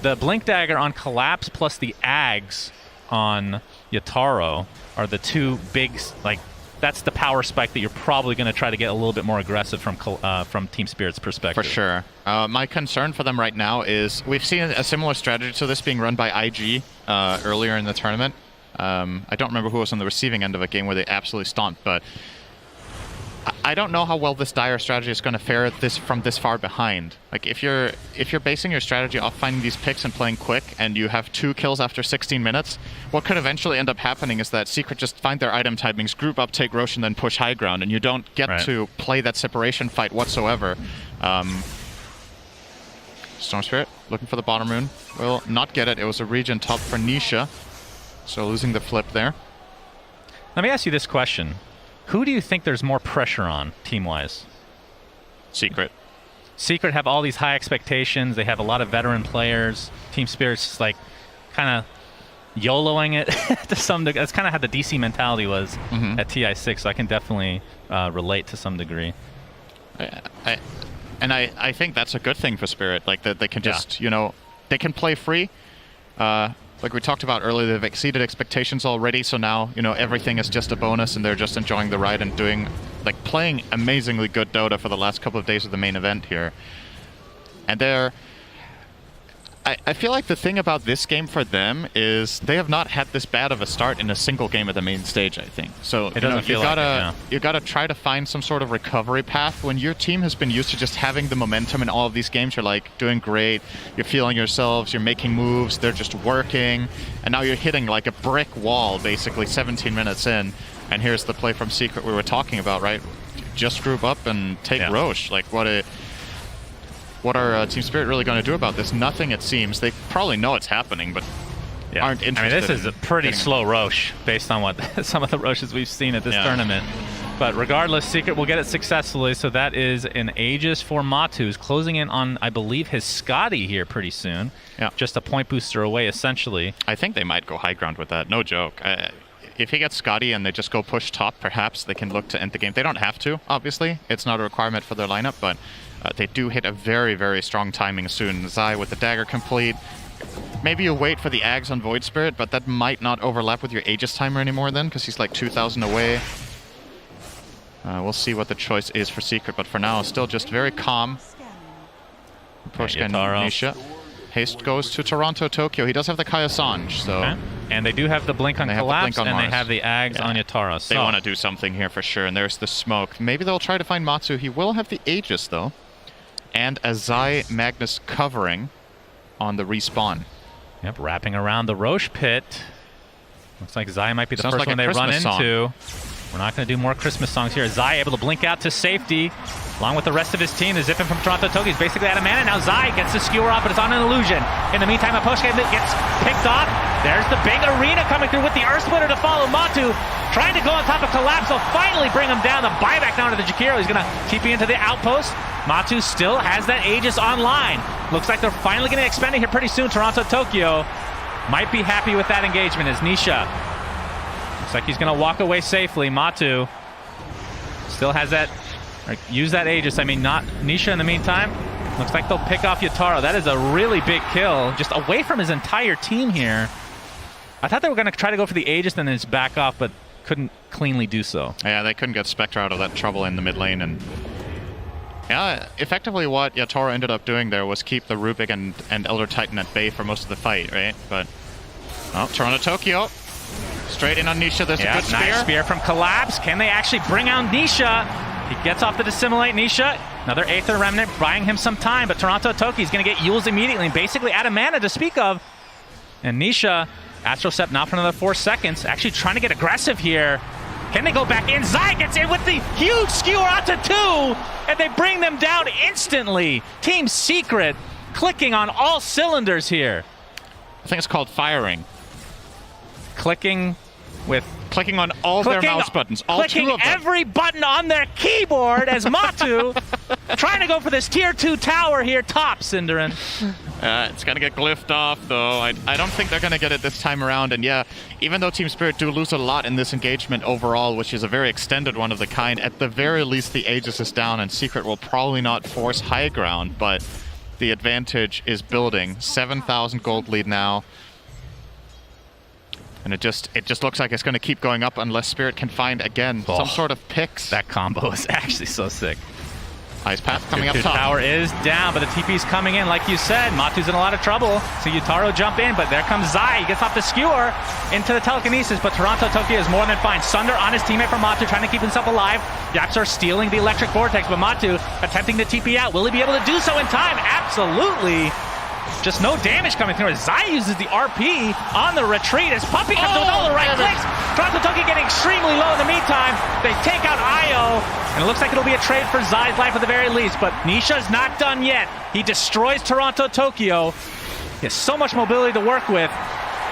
the Blink Dagger on Collapse plus the Ags on Yatoro are the two big, like, that's the power spike that you're probably going to try to get a little bit more aggressive from Team Spirit's perspective. For sure. My concern for them right now is we've seen a similar strategy to this being run by IG earlier in the tournament. I don't remember who was on the receiving end of a game where they absolutely stomped, but I don't know how well this Dire strategy is going to fare from this far behind. Like, if you're basing your strategy off finding these picks and playing quick, and you have 2 kills after 16 minutes, what could eventually end up happening is that Secret just find their item timings, group up, take Rosh, and then push high ground, and you don't get to play that separation fight whatsoever. Storm Spirit looking for the bottom rune. Will not get it. It was a regen top for Nisha, so losing the flip there. Let me ask you this question. Who do you think there's more pressure on, team-wise? Secret. Secret have all these high expectations. They have a lot of veteran players. Team Spirit's just like kind of YOLOing it to some degree. That's kind of how the DC mentality was at Ti6, so I can definitely relate to some degree. I think that's a good thing for Spirit. Like, that they can just, you know, they can play free. Like we talked about earlier, they've exceeded expectations already, so now, you know, everything is just a bonus and they're just enjoying the ride and playing amazingly good Dota for the last couple of days of the main event here. And I feel like the thing about this game for them is they have not had this bad of a start in a single game at the main stage, I think. So you gotta try to find some sort of recovery path. When your team has been used to just having the momentum in all of these games, you're like doing great, you're feeling yourselves, you're making moves, they're just working, and now you're hitting like a brick wall basically 17 minutes in. And here's the play from Secret we were talking about, right? Just group up and take Rosh. Like, what are Team Spirit really going to do about this? Nothing, it seems. They probably know it's happening, but aren't interested. I mean, this is a pretty slow Rosh based on what some of the Roshes we've seen at this tournament. But regardless, Secret will get it successfully, so that is an Aegis for Matu, who's closing in on, I believe, his Scotty here pretty soon. Yeah. Just a point booster away, essentially. I think they might go high ground with that, no joke. If he gets Scotty and they just go push top, perhaps they can look to end the game. They don't have to, obviously. It's not a requirement for their lineup, but they do hit a very, very strong timing soon. Zai with the dagger complete. Maybe you wait for the Ags on Void Spirit, but that might not overlap with your Aegis timer anymore then, because he's like 2,000 away. We'll see what the choice is for Secret, but for now, still just very calm. Push Nisha. Haste goes to Toronto, Tokyo. He does have the Kaya Sanj, so... Okay. And they do have the Blink on Collapse, and they have the Ags on Yatara. So they want to do something here for sure, and there's the smoke. Maybe they'll try to find Matsu. He will have the Aegis, though. And a Zai Magnus covering on the respawn. Yep, wrapping around the Rosh pit. Looks like Zai might be the first one they run into. We're not going to do more Christmas songs here. Zai able to blink out to safety, along with the rest of his team. They're zipping from Toronto Tokyo. He's basically out of mana. Now Zai gets the skewer off, but it's on an illusion. In the meantime, a push gets picked off. There's the big arena coming through with the Earth Splitter to follow Matu. Trying to go on top of Collapse. They'll finally bring him down. The buyback down to the Jakiro. He's going to TP into the outpost. Matu still has that Aegis online. Looks like they're finally going to expend it here pretty soon. Toronto Tokyo might be happy with that engagement as Nisha. Looks like he's going to walk away safely. Matu still has that, or use that Aegis. I mean, not Nisha in the meantime. Looks like they'll pick off Yataro. That is a really big kill, just away from his entire team here. I thought they were going to try to go for the Aegis and then just back off, but couldn't cleanly do so. Yeah, they couldn't get Spectre out of that trouble in the mid lane, and yeah, effectively what Yatoro ended up doing there was keep the Rubik and Elder Titan at bay for most of the fight, right? But Oh, Toronto Tokyo. Straight in on Nisha. There's a good spear. Nice spear from Collapse. Can they actually bring out Nisha? He gets off the Dissimulate. Nisha, another Aether Remnant, buying him some time, but Toronto Tokyo is going to get Yules immediately, and basically out of mana to speak of. And Nisha, Astral Step now for another 4 seconds, actually trying to get aggressive here. Can they go back in? Zai gets in with the huge skewer onto 2, and they bring them down instantly. Team Secret clicking on all cylinders here. I think it's called firing. Clicking on all their mouse buttons, all 2 of them. Clicking every button on their keyboard as Matu trying to go for this tier 2 tower here top, Cinderin. It's going to get glyphed off, though. I don't think they're going to get it this time around. And yeah, even though T.Spirit do lose a lot in this engagement overall, which is a very extended one of the kind, at the very least the Aegis is down, and Secret will probably not force high ground, but the advantage is building. 7,000 gold lead now. And it just looks like it's going to keep going up unless Spirit can find, again, some sort of picks. That combo is actually so sick. Ice Path coming up The top. tower is down, but the TP's coming in. Like you said, Matu's in a lot of trouble. So Yutaro jump in, but there comes Zai. He gets off the skewer into the telekinesis, but Toronto Tokyo is more than fine. Sunder on his teammate from Matu, trying to keep himself alive. Yapzor stealing the electric vortex, but Matu attempting to TP out. Will he be able to do so in time? Absolutely. Just no damage coming through. Zai uses the RP on the retreat as Puppey comes with all the right clicks. Toronto Tokyo getting extremely low in the meantime. They take out Io, and it looks like it'll be a trade for Zai's life at the very least, but Nisha's not done yet. He destroys Toronto Tokyo. He has so much mobility to work with.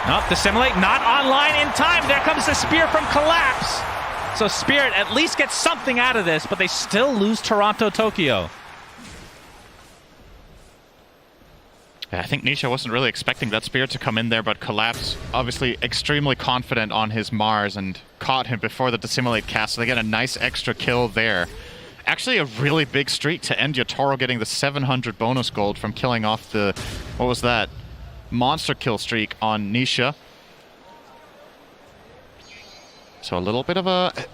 Nope, Dissimulate not online in time. There comes the spear from Collapse. So Spirit at least gets something out of this, but they still lose Toronto Tokyo. Yeah, I think Nisha wasn't really expecting that spear to come in there, but Collapse obviously extremely confident on his Mars and caught him before the Dissimulate cast, so they get a nice extra kill there. Actually a really big streak to end Yotaro getting the 700 bonus gold from killing off the, what was that, monster kill streak on Nisha. So a little bit of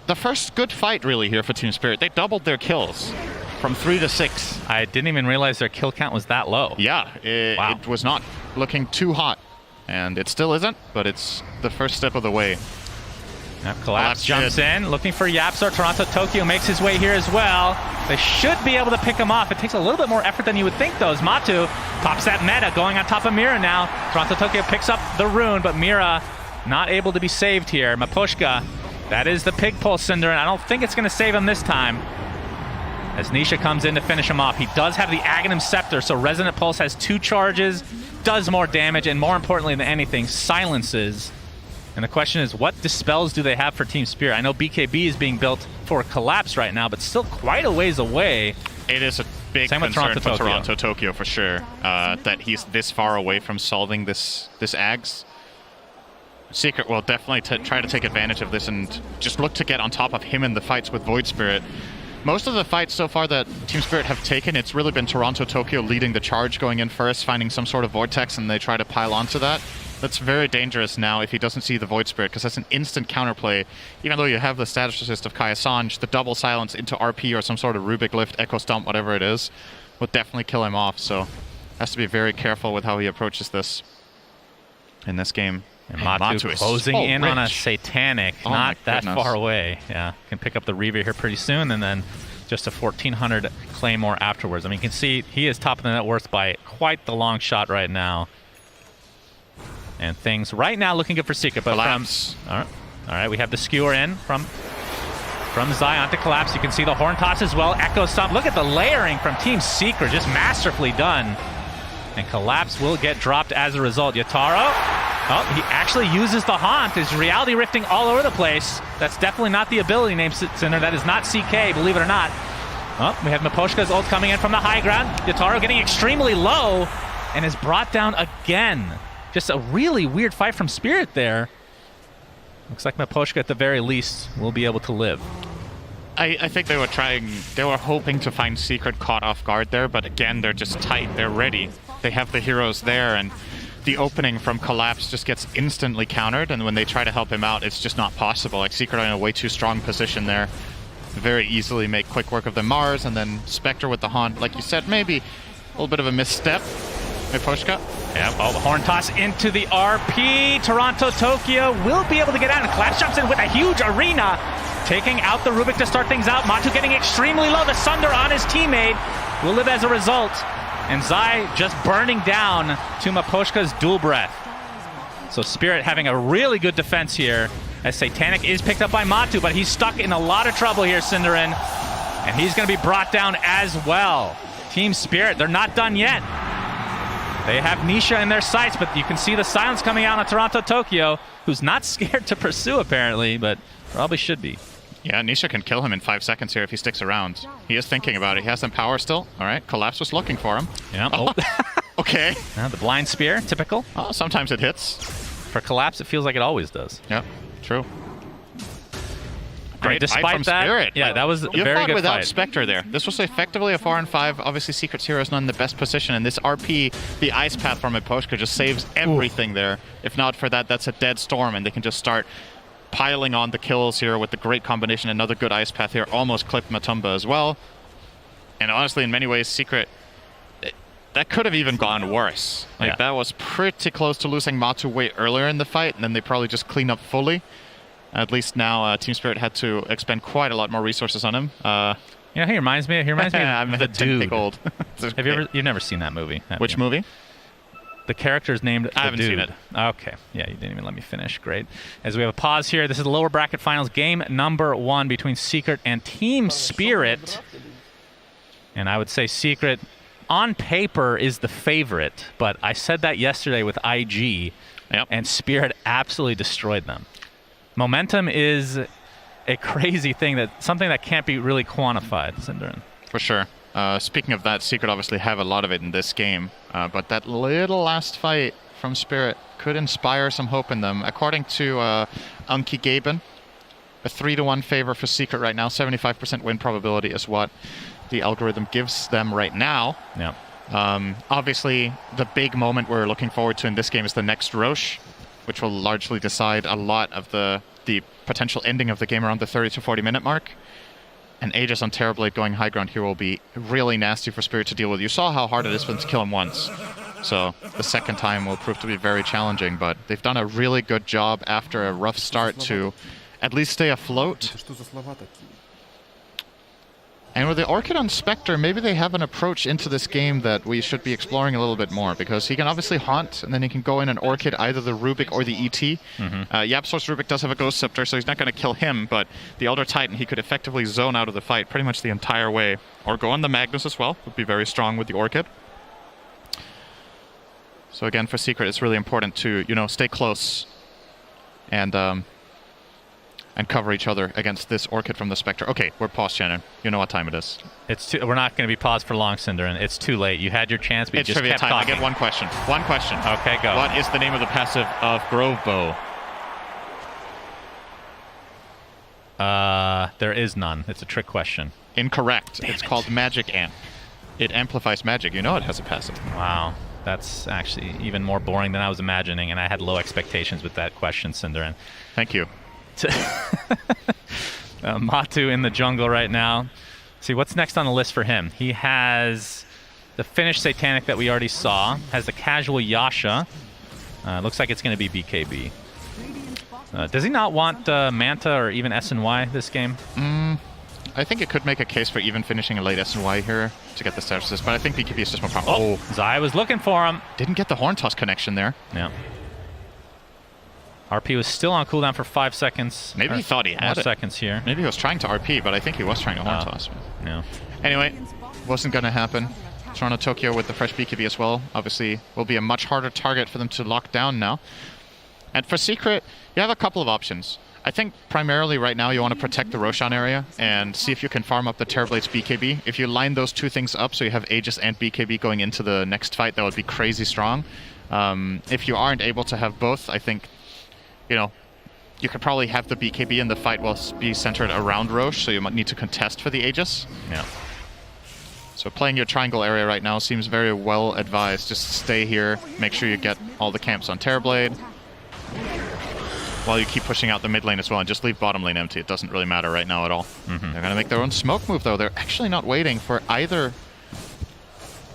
the first good fight really here for Team Spirit. They doubled their kills. From 3 to 6. I didn't even realize their kill count was that low. Yeah, it was not looking too hot. And it still isn't, but it's the first step of the way. Yep, Collapse jumps in, looking for Yapzor. Toronto Tokyo makes his way here as well. They should be able to pick him off. It takes a little bit more effort than you would think, though, as Matu pops that meta, going on top of Mira now. Toronto Tokyo picks up the rune, but Mira not able to be saved here. Mapushka, that is the pig pulse Cinder, and I don't think it's going to save him this time. As Nisha comes in to finish him off. He does have the Aghanim Scepter, so Resonant Pulse has 2 charges, does more damage, and more importantly than anything, silences. And the question is, what dispels do they have for Team Spirit? I know BKB is being built for Collapse right now, but still quite a ways away. It is a big concern for Toronto Tokyo for sure, that he's this far away from solving this Ags. Secret will definitely try to take advantage of this and just look to get on top of him in the fights with Void Spirit. Most of the fights so far that Team Spirit have taken, it's really been Toronto Tokyo leading the charge, going in first, finding some sort of vortex, and they try to pile onto that. That's very dangerous now if he doesn't see the Void Spirit, because that's an instant counterplay. Even though you have the status resist of Kai Assange, the double silence into RP or some sort of Rubik Lift, Echo Stomp, whatever it is, will definitely kill him off. So has to be very careful with how he approaches this in this game. And Matu is closing in on a Satanic, not that far away. Yeah, can pick up the Reaver here pretty soon, and then just a 1,400 Claymore afterwards. I mean, you can see he is top of the net worth by quite the long shot right now. And things right now looking good for Secret, but Collapse. All right, we have the skewer in from Zion to Collapse. You can see the Horn Toss as well. Echo Stomp. Look at the layering from Team Secret, just masterfully done. And Collapse will get dropped as a result. Yotaro, he actually uses the Haunt. He's reality rifting all over the place. That's definitely not the ability name Cinder. That is not CK, believe it or not. We have Maposhka's ult coming in from the high ground. Yotaro getting extremely low and is brought down again. Just a really weird fight from Spirit there. Looks like Maposhka at the very least will be able to live. I think they were hoping to find Secret caught off guard there, but again, they're just tight, they're ready. They have the heroes there, and the opening from Collapse just gets instantly countered, and when they try to help him out, it's just not possible. Like, Secret are in a way too strong position there. Very easily make quick work of the Mars, and then Spectre with the Haunt. Like you said, maybe a little bit of a misstep, Miposhka. Yeah, oh, the horn toss into the RP. Toronto Tokyo will be able to get out, and Collapse jumps in with a huge arena, taking out the Rubik to start things out. Matu getting extremely low. The Sunder on his teammate will live as a result. And Zai just burning down to Miposhka's dual breath. So Spirit having a really good defense here, as Satanic is picked up by Matu, but he's stuck in a lot of trouble here, Cinderin. And he's going to be brought down as well. Team Spirit, they're not done yet. They have Nisha in their sights, but you can see the silence coming out on Toronto Tokyo, who's not scared to pursue apparently, but probably should be. Yeah, Nisha can kill him in 5 seconds here if he sticks around. He is thinking about it. He has some power still. All right, Collapse was looking for him. Yeah. Oh. Okay. Now the blind spear, typical. Oh, sometimes it hits. For Collapse, it feels like it always does. Yeah, true. Great, despite from that, Spirit. yeah, that was a You very fought good without fight. Spectre there. This was effectively a 4-on-5. Obviously, Secret Zero is not in the best position, and this RP, the Ice Path from Miposhka, just saves everything there. If not for that, that's a dead storm, and they can just start piling on the kills here with the great combination. Another good Ice Path here. Almost clipped Matumba as well. And honestly, in many ways, Secret, that could have even gone worse. Like, that was pretty close to losing Matu way earlier in the fight, and then they probably just clean up fully. At least now, Team Spirit had to expend quite a lot more resources on him. He reminds me of I'm the dude. Old. Have you've never seen that movie? Which movie? The character's named I haven't seen it. Okay. Yeah, you didn't even let me finish. Great. As we have a pause here, this is the lower bracket finals, game number 1 between Secret and Team Spirit. And I would say Secret, on paper, is the favorite, but I said that yesterday with IG, and Spirit absolutely destroyed them. Momentum is a crazy thing, something that can't be really quantified, Cinderin. For sure. Speaking of that, Secret obviously have a lot of it in this game, but that little last fight from Spirit could inspire some hope in them. According to Anki Gaben, a 3-1 favor for Secret right now. 75% win probability is what the algorithm gives them right now. Yeah. Obviously, the big moment we're looking forward to in this game is the next Roche, which will largely decide a lot of the potential ending of the game around the 30 to 40 minute mark. And Aegis on Terrorblade going high ground here will be really nasty for Spirit to deal with. You saw how hard it is for them to kill him once. So the second time will prove to be very challenging, but they've done a really good job after a rough start to at least stay afloat. And with the Orchid on Spectre, maybe they have an approach into this game that we should be exploring a little bit more, because he can obviously haunt, and then he can go in and Orchid either the Rubik or the ET. Yapsor's Rubik does have a Ghost Scepter, so he's not going to kill him, but the Elder Titan, he could effectively zone out of the fight pretty much the entire way. Or go on the Magnus as well, would be very strong with the Orchid. So again, for Secret, it's really important to, stay close and cover each other against this Orchid from the Spectre. Okay, we're paused, Shannon. You know what time it is. We're not going to be paused for long, Cinderin. It's too late. You had your chance, but you just kept talking. I get one question. One question. Okay, go. What is the name of the passive of Grove Bow? There is none. It's a trick question. Incorrect. It's called Magic Amp. It amplifies magic. You know it has a passive. Wow. That's actually even more boring than I was imagining, and I had low expectations with that question, Cinderin. Thank you. Matu in the jungle right now. See, what's next on the list for him? He has the Finnish Satanic that we already saw, has the casual Yasha. Looks like it's going to be BKB. Does he not want Manta or even SNY this game? I think it could make a case for even finishing a late SNY here to get the status, but I think BKB is just more powerful. Oh, Zai was looking for him. Didn't get the Horn Toss connection there. Yeah. RP was still on cooldown for 5 seconds. Maybe he thought he had it. Seconds here. Maybe he was trying to RP, but I think he was trying to Horn Toss. Yeah. Anyway, wasn't going to happen. Toronto Tokyo with the fresh BKB as well. Obviously, will be a much harder target for them to lock down now. And for Secret, you have a couple of options. I think primarily right now you want to protect the Roshan area and see if you can farm up the Terrorblade's BKB. If you line those two things up, so you have Aegis and BKB going into the next fight, that would be crazy strong. If you aren't able to have both, I think, you could probably have the BKB in the fight will be centered around Roche, so you might need to contest for the Aegis. Yeah. So playing your triangle area right now seems very well advised. Just stay here, make sure you get all the camps on Terrorblade, while you keep pushing out the mid lane as well, and just leave bottom lane empty. It doesn't really matter right now at all. They're going to make their own smoke move, though. They're actually not waiting for either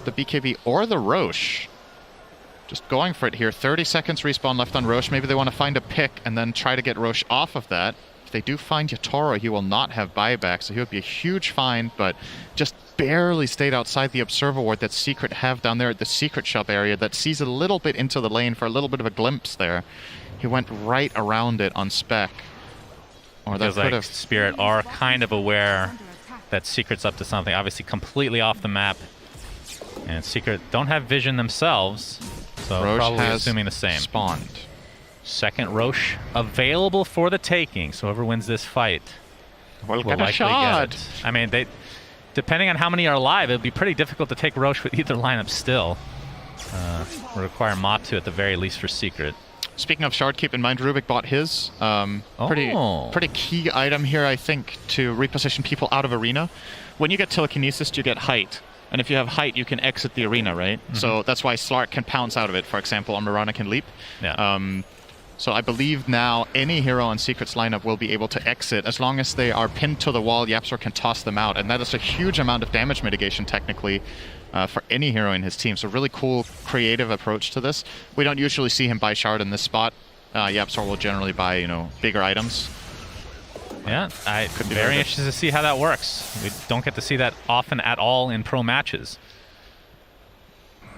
the BKB or the Roche. Just going for it here. 30 seconds respawn left on Roche. Maybe they want to find a pick and then try to get Roche off of that. If they do find Yatoro, he will not have buyback, so he would be a huge find, but just barely stayed outside the observer ward that Secret have down there at the secret shop area that sees a little bit into the lane for a little bit of a glimpse there. He went right around it on spec. Or that Feels could like have... Spirit are kind of aware that Secret's up to something. Obviously completely off the map. And Secret don't have vision themselves, so Roche probably has assuming the same. Spawned. Second Roche available for the taking, so whoever wins this fight Well, will get a likely shot. get it. I mean, depending on how many are alive, it would be pretty difficult to take Roche with either lineup still. Will require Matu at the very least for Secret. Speaking of shard, keep in mind Rubik bought his. Pretty key item here, I think, to reposition people out of arena. When you get telekinesis, you get height. And if you have height, you can exit the arena, right? So that's why Slark can pounce out of it, for example, or Mirana can leap. Yeah. So I believe now any hero on Secret's lineup will be able to exit as long as they are pinned to the wall. YapzOr can toss them out, and that is a huge amount of damage mitigation technically for any hero in his team. So really cool, creative approach to this. We don't usually see him buy shard in this spot. YapzOr will generally buy, you know, bigger items. Yeah, I'm very interested to see how that works. We don't get to see that often at all in pro matches.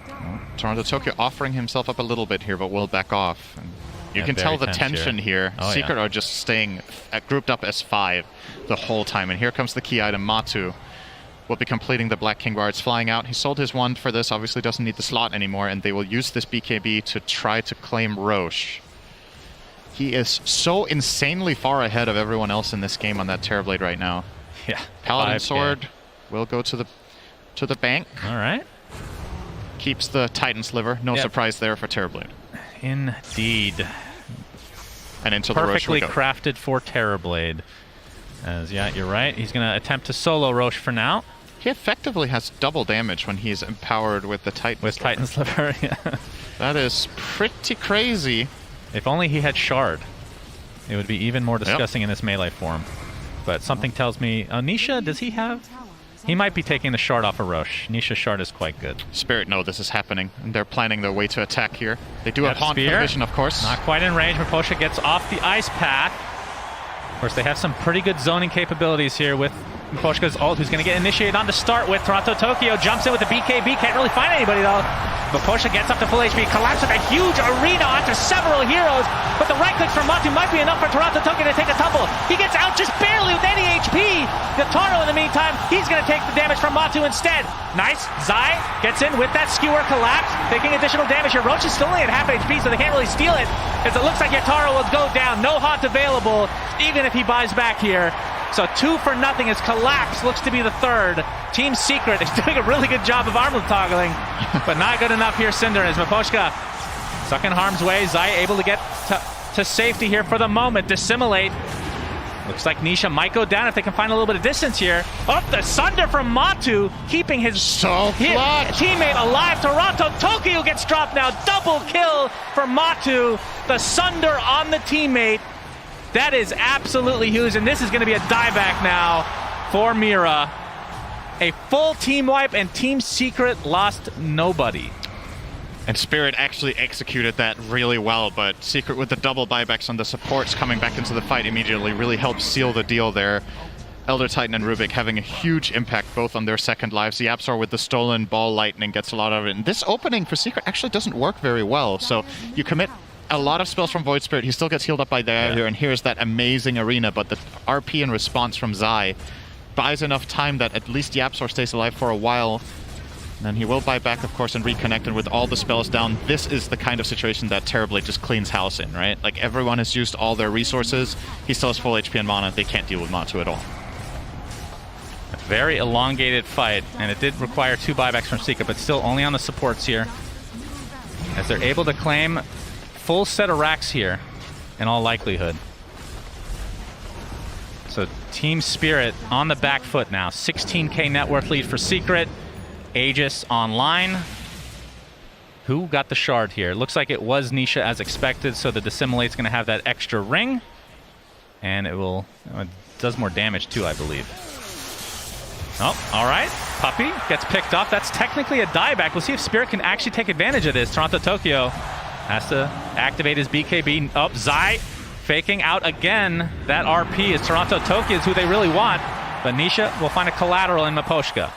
Well, Toronto Tokyo offering himself up a little bit here, but will back off. And you can very tell the tense tension here. Oh, Secret are just staying grouped up as 5 the whole time. And here comes the key item. Matu will be completing the Black King Bar. It's flying out. He sold his wand for this, obviously doesn't need the slot anymore, and they will use this BKB to try to claim Roche. He is so insanely far ahead of everyone else in this game on that Terrorblade right now. Yeah. Paladin 5K. Sword will go to the bank. All right. Keeps the Titan Sliver. No surprise there for Terrorblade. Indeed. And into the Roche we Perfectly go. crafted for Terrorblade. As, yeah, you're right. He's going to attempt to solo Roche for now. He effectively has double damage when he's empowered with the Titan Sliver. With Titan Sliver, yeah. That is pretty crazy. If only he had Shard. It would be even more disgusting in this melee form. But something tells me... Nisha, does he have... He might be taking the Shard off of Roche. Nisha's Shard is quite good. Spirit know this is happening, and they're planning their way to attack here. They do have Haunt Spear. vision, of course. Not quite in range. Miposha gets off the ice path. Of course, they have some pretty good zoning capabilities here with Miposhka's ult, who's going to get initiated on to start with. Toronto Tokyo jumps in with the BKB. Can't really find anybody, though. Miposha gets up to full HP, collapses with a huge arena onto several heroes, but the right clicks from Matu might be enough for Toronto Tokyo to take a tumble. He gets out just barely with any HP. Yatoro, in the meantime, he's going to take the damage from Matu instead. Nice. Zai gets in with that skewer collapse, taking additional damage here. Roche is still only at half HP, so they can't really steal it, as it looks like Yatoro will go down. No haunt available, even if he buys back here. So 2 for nothing as Collapse looks to be the third. Team Secret is doing a really good job of armlet toggling, but not good enough here. Cinder as Miposhka stuck in harm's way. Zai able to get to safety here for the moment. Dissimulate. Looks like Nisha might go down if they can find a little bit of distance here. Up the Sunder from Matu, keeping his teammate alive. Toronto Tokyo gets dropped now. Double kill for Matu. The Sunder on the teammate. That is absolutely huge, and this is going to be a dieback now for Mira. A full team wipe, and Team Secret lost nobody. And Spirit actually executed that really well, but Secret with the double buybacks on the supports coming back into the fight immediately really helped seal the deal there. Elder Titan and Rubik having a huge impact both on their second lives. YapzOr with the stolen ball lightning gets a lot of it. And this opening for Secret actually doesn't work very well, so you commit a lot of spells from Void Spirit. He still gets healed up by Dagger, and here's that amazing arena, but the RP and response from Zai buys enough time that at least YapzOr stays alive for a while. And then he will buy back, of course, and reconnect, and with all the spells down, this is the kind of situation that Terrorblade just cleans house in, right? Like, everyone has used all their resources. He still has full HP and mana. They can't deal with Matu at all. A very elongated fight, and it did require 2 buybacks from Secret, but still only on the supports here. As they're able to claim full set of racks here, in all likelihood. So Team Spirit on the back foot now. 16k net worth lead for Secret. Aegis online. Who got the shard here? Looks like it was Nisha as expected, so the Dissimulate's going to have that extra ring. And it will... it does more damage too, I believe. Oh, all right. Puppey gets picked off. That's technically a dieback. We'll see if Spirit can actually take advantage of this. Toronto Tokyo has to activate his BKB. Oh, Zai faking out again. That RP is Toronto Tokyo is who they really want. But Nisha will find a collateral in Maposhka.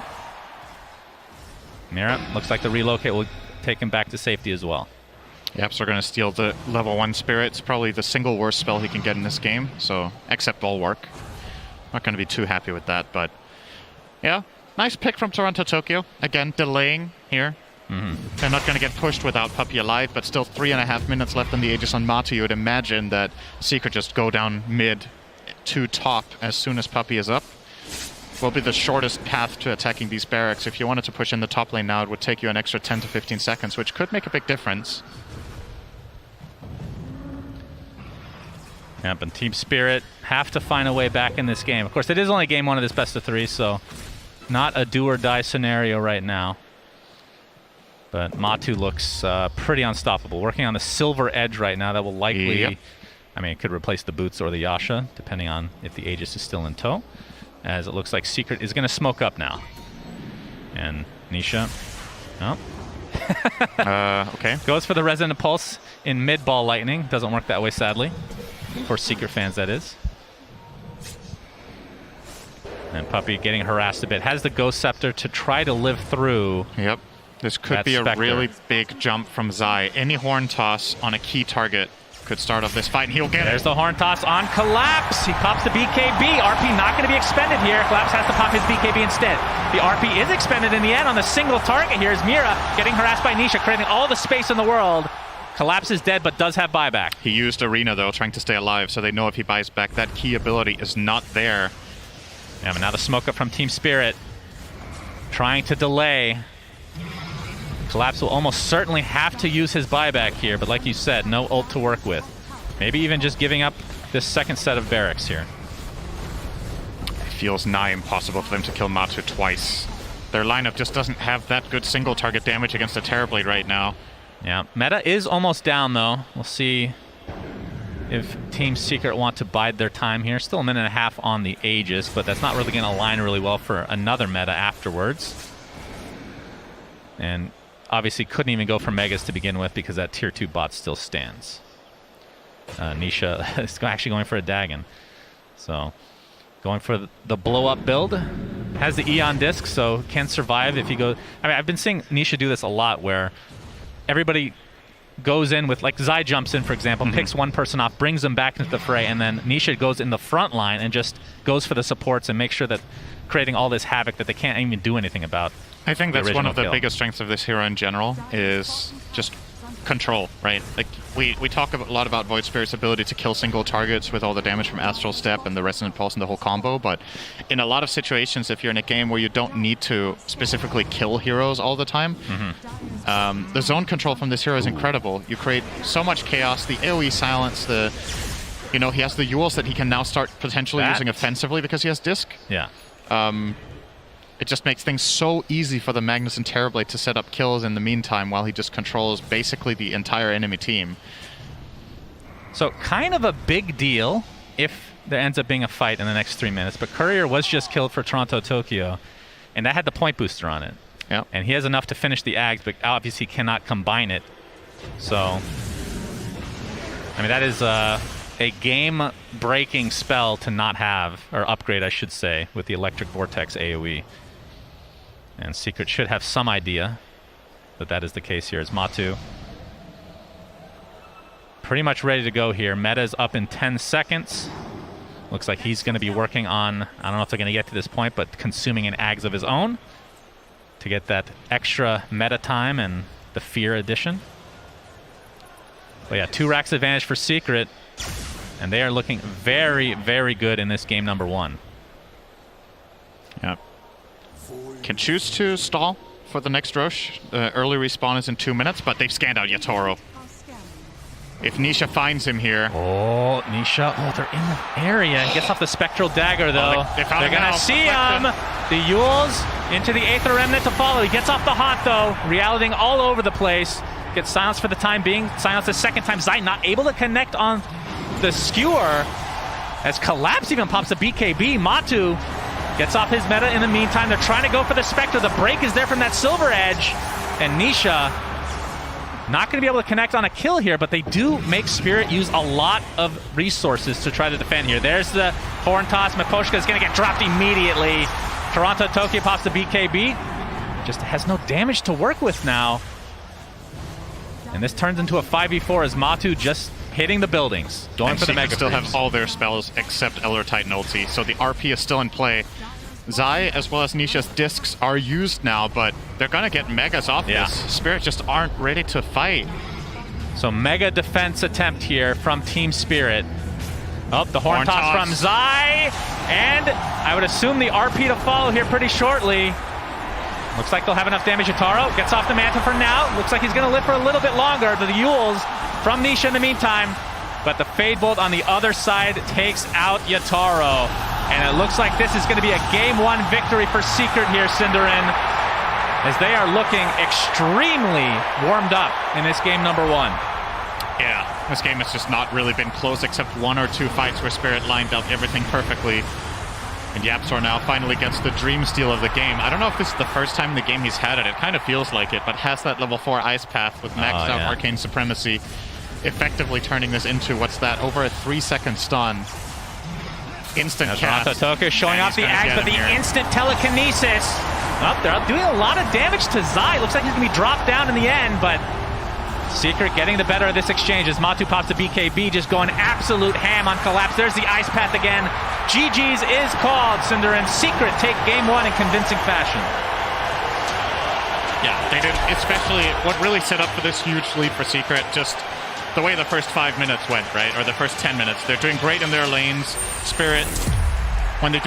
Mira, looks like the relocate will take him back to safety as well. Yep, so we're going to steal the level 1 Spirit. It's probably the single worst spell he can get in this game, so accept all work. Not going to be too happy with that, but yeah, nice pick from Toronto Tokyo. Again, delaying here. They're not going to get pushed without Puppey alive, but still 3.5 minutes left on the Aegis on Matu. You would imagine that Secret just go down mid to top as soon as Puppey is up. Will be the shortest path to attacking these barracks. If you wanted to push in the top lane now, it would take you an extra 10 to 15 seconds, which could make a big difference. Yep, and Team Spirit have to find a way back in this game. Of course, it is only game 1 of this best of 3, so not a do-or-die scenario right now. But Matu looks pretty unstoppable. Working on the silver edge right now that will likely... Yep. I mean, it could replace the boots or the Yasha, depending on if the Aegis is still in tow. As it looks like Secret is going to smoke up now. And Nisha... Oh. Okay. Goes for the Resonant Pulse in mid-ball lightning. Doesn't work that way, sadly. For Secret fans, that is. And Puppey getting harassed a bit. Has the Ghost Scepter to try to live through. Yep. This could be a really big jump from Zai. Any horn toss on a key target could start off this fight, and he'll get it. There's the horn toss on Collapse. He pops the BKB. RP not going to be expended here. Collapse has to pop his BKB instead. The RP is expended in the end on the single target here. Is Mira getting harassed by Nisha, creating all the space in the world. Collapse is dead, but does have buyback. He used Arena, though, trying to stay alive, so they know if he buys back, that key ability is not there. Yeah, but now the smoke up from Team Spirit. Trying to delay. Collapse will almost certainly have to use his buyback here, but like you said, no ult to work with. Maybe even just giving up this second set of barracks here. It feels nigh impossible for them to kill Matu twice. Their lineup just doesn't have that good single target damage against a Terrorblade right now. Yeah, meta is almost down though. We'll see if Team Secret want to bide their time here. Still a minute and a half on the Aegis, but that's not really going to align really well for another meta afterwards. And obviously couldn't even go for Megas to begin with because that tier 2 bot still stands. Nisha is actually going for a Dagon. So going for the blow-up build. Has the Eon disc, so can survive if he goes... I mean, I've been seeing Nisha do this a lot where everybody goes in with, like Zai jumps in, for example, picks one person off, brings them back into the fray, and then Nisha goes in the front line and just goes for the supports and makes sure that creating all this havoc that they can't even do anything about. I think that's one of the biggest strengths of this hero in general, is just control, right? Like we talk a lot about Void Spirit's ability to kill single targets with all the damage from Astral Step and the Resonant Pulse and the whole combo, but in a lot of situations, if you're in a game where you don't need to specifically kill heroes all the time, the zone control from this hero is incredible. You create so much chaos, the AoE silence, he has the Yules that he can now start potentially using offensively because he has Disc. Yeah. It just makes things so easy for the Magnus and Terrorblade to set up kills in the meantime while he just controls basically the entire enemy team. So kind of a big deal if there ends up being a fight in the next 3 minutes, but Courier was just killed for Toronto Tokyo, and that had the point booster on it. Yeah. And he has enough to finish the Ags, but obviously cannot combine it. So, I mean, that is a game-breaking spell to not have, or upgrade, I should say, with the Electric Vortex AoE. And Secret should have some idea that that is the case here, as Matu pretty much ready to go here. Meta is up in 10 seconds. Looks like he's going to be working on, I don't know if they're going to get to this point, but consuming an Ags of his own to get that extra meta time and the Fear addition. But yeah, 2 racks advantage for Secret, and they are looking very, very good in this game number 1. Yep. Can choose to stall for the next Roche. Early respawn is in 2 minutes, but they've scanned out Yatoro. If Nisha finds him here... Oh, Nisha. Oh, they're in the area. Gets off the Spectral Dagger, though. They're going to see him. The Yules into the Aether Remnant to follow. He gets off the haunt, though. Realitying all over the place. Gets silenced for the time being. Silenced the second time. Zai not able to connect on the Skewer. As Collapse even pops a BKB. Matu Gets off his meta in the meantime. They're trying to go for the Spectre. The break is there from that Silver Edge. And Nisha not going to be able to connect on a kill here, but they do make Spirit use a lot of resources to try to defend here. There's the horn toss. Miposhka is going to get dropped immediately. Toronto Tokyo pops the BKB. Just has no damage to work with now. And this turns into a 5v4 as Matu just hitting the buildings. Going and for the Secret Mega still Freeze. have all their spells except Elder Titan ulti, so the RP is still in play. Zai as well as Nisha's discs are used now, but they're gonna get megas off this. Spirit just aren't ready to fight. So mega defense attempt here from Team Spirit. Oh, the horn toss from Zai. And I would assume the RP to follow here pretty shortly. Looks like they'll have enough damage. Yataro gets off the Manta for now. Looks like he's gonna live for a little bit longer. The Yules from Nisha in the meantime. But the Fade Bolt on the other side takes out Yataro. And it looks like this is going to be a Game 1 victory for Secret here, Cinderin, as they are looking extremely warmed up in this game number 1. Yeah, this game has just not really been close except 1 or 2 fights where Spirit lined up everything perfectly. And YapzOr now finally gets the dream steal of the game. I don't know if this is the first time in the game he's had it. It kind of feels like it, but has that level 4 Ice Path with maxed out Arcane Supremacy, effectively turning this into, what's that, over a 3-second stun. Instant cast. Tokyo showing off the axe, but the instant telekinesis. Oh, they're doing a lot of damage to Zai. Looks like he's going to be dropped down in the end, but Secret getting the better of this exchange as Matu pops the BKB, just going absolute ham on Collapse. There's the Ice Path again. GG's is called, Cinderin. Secret take Game 1 in convincing fashion. Yeah, they did, especially what really set up for this huge lead for Secret, just the way the first 5 minutes went, right? Or the first 10 minutes. They're doing great in their lanes. Spirit, when they do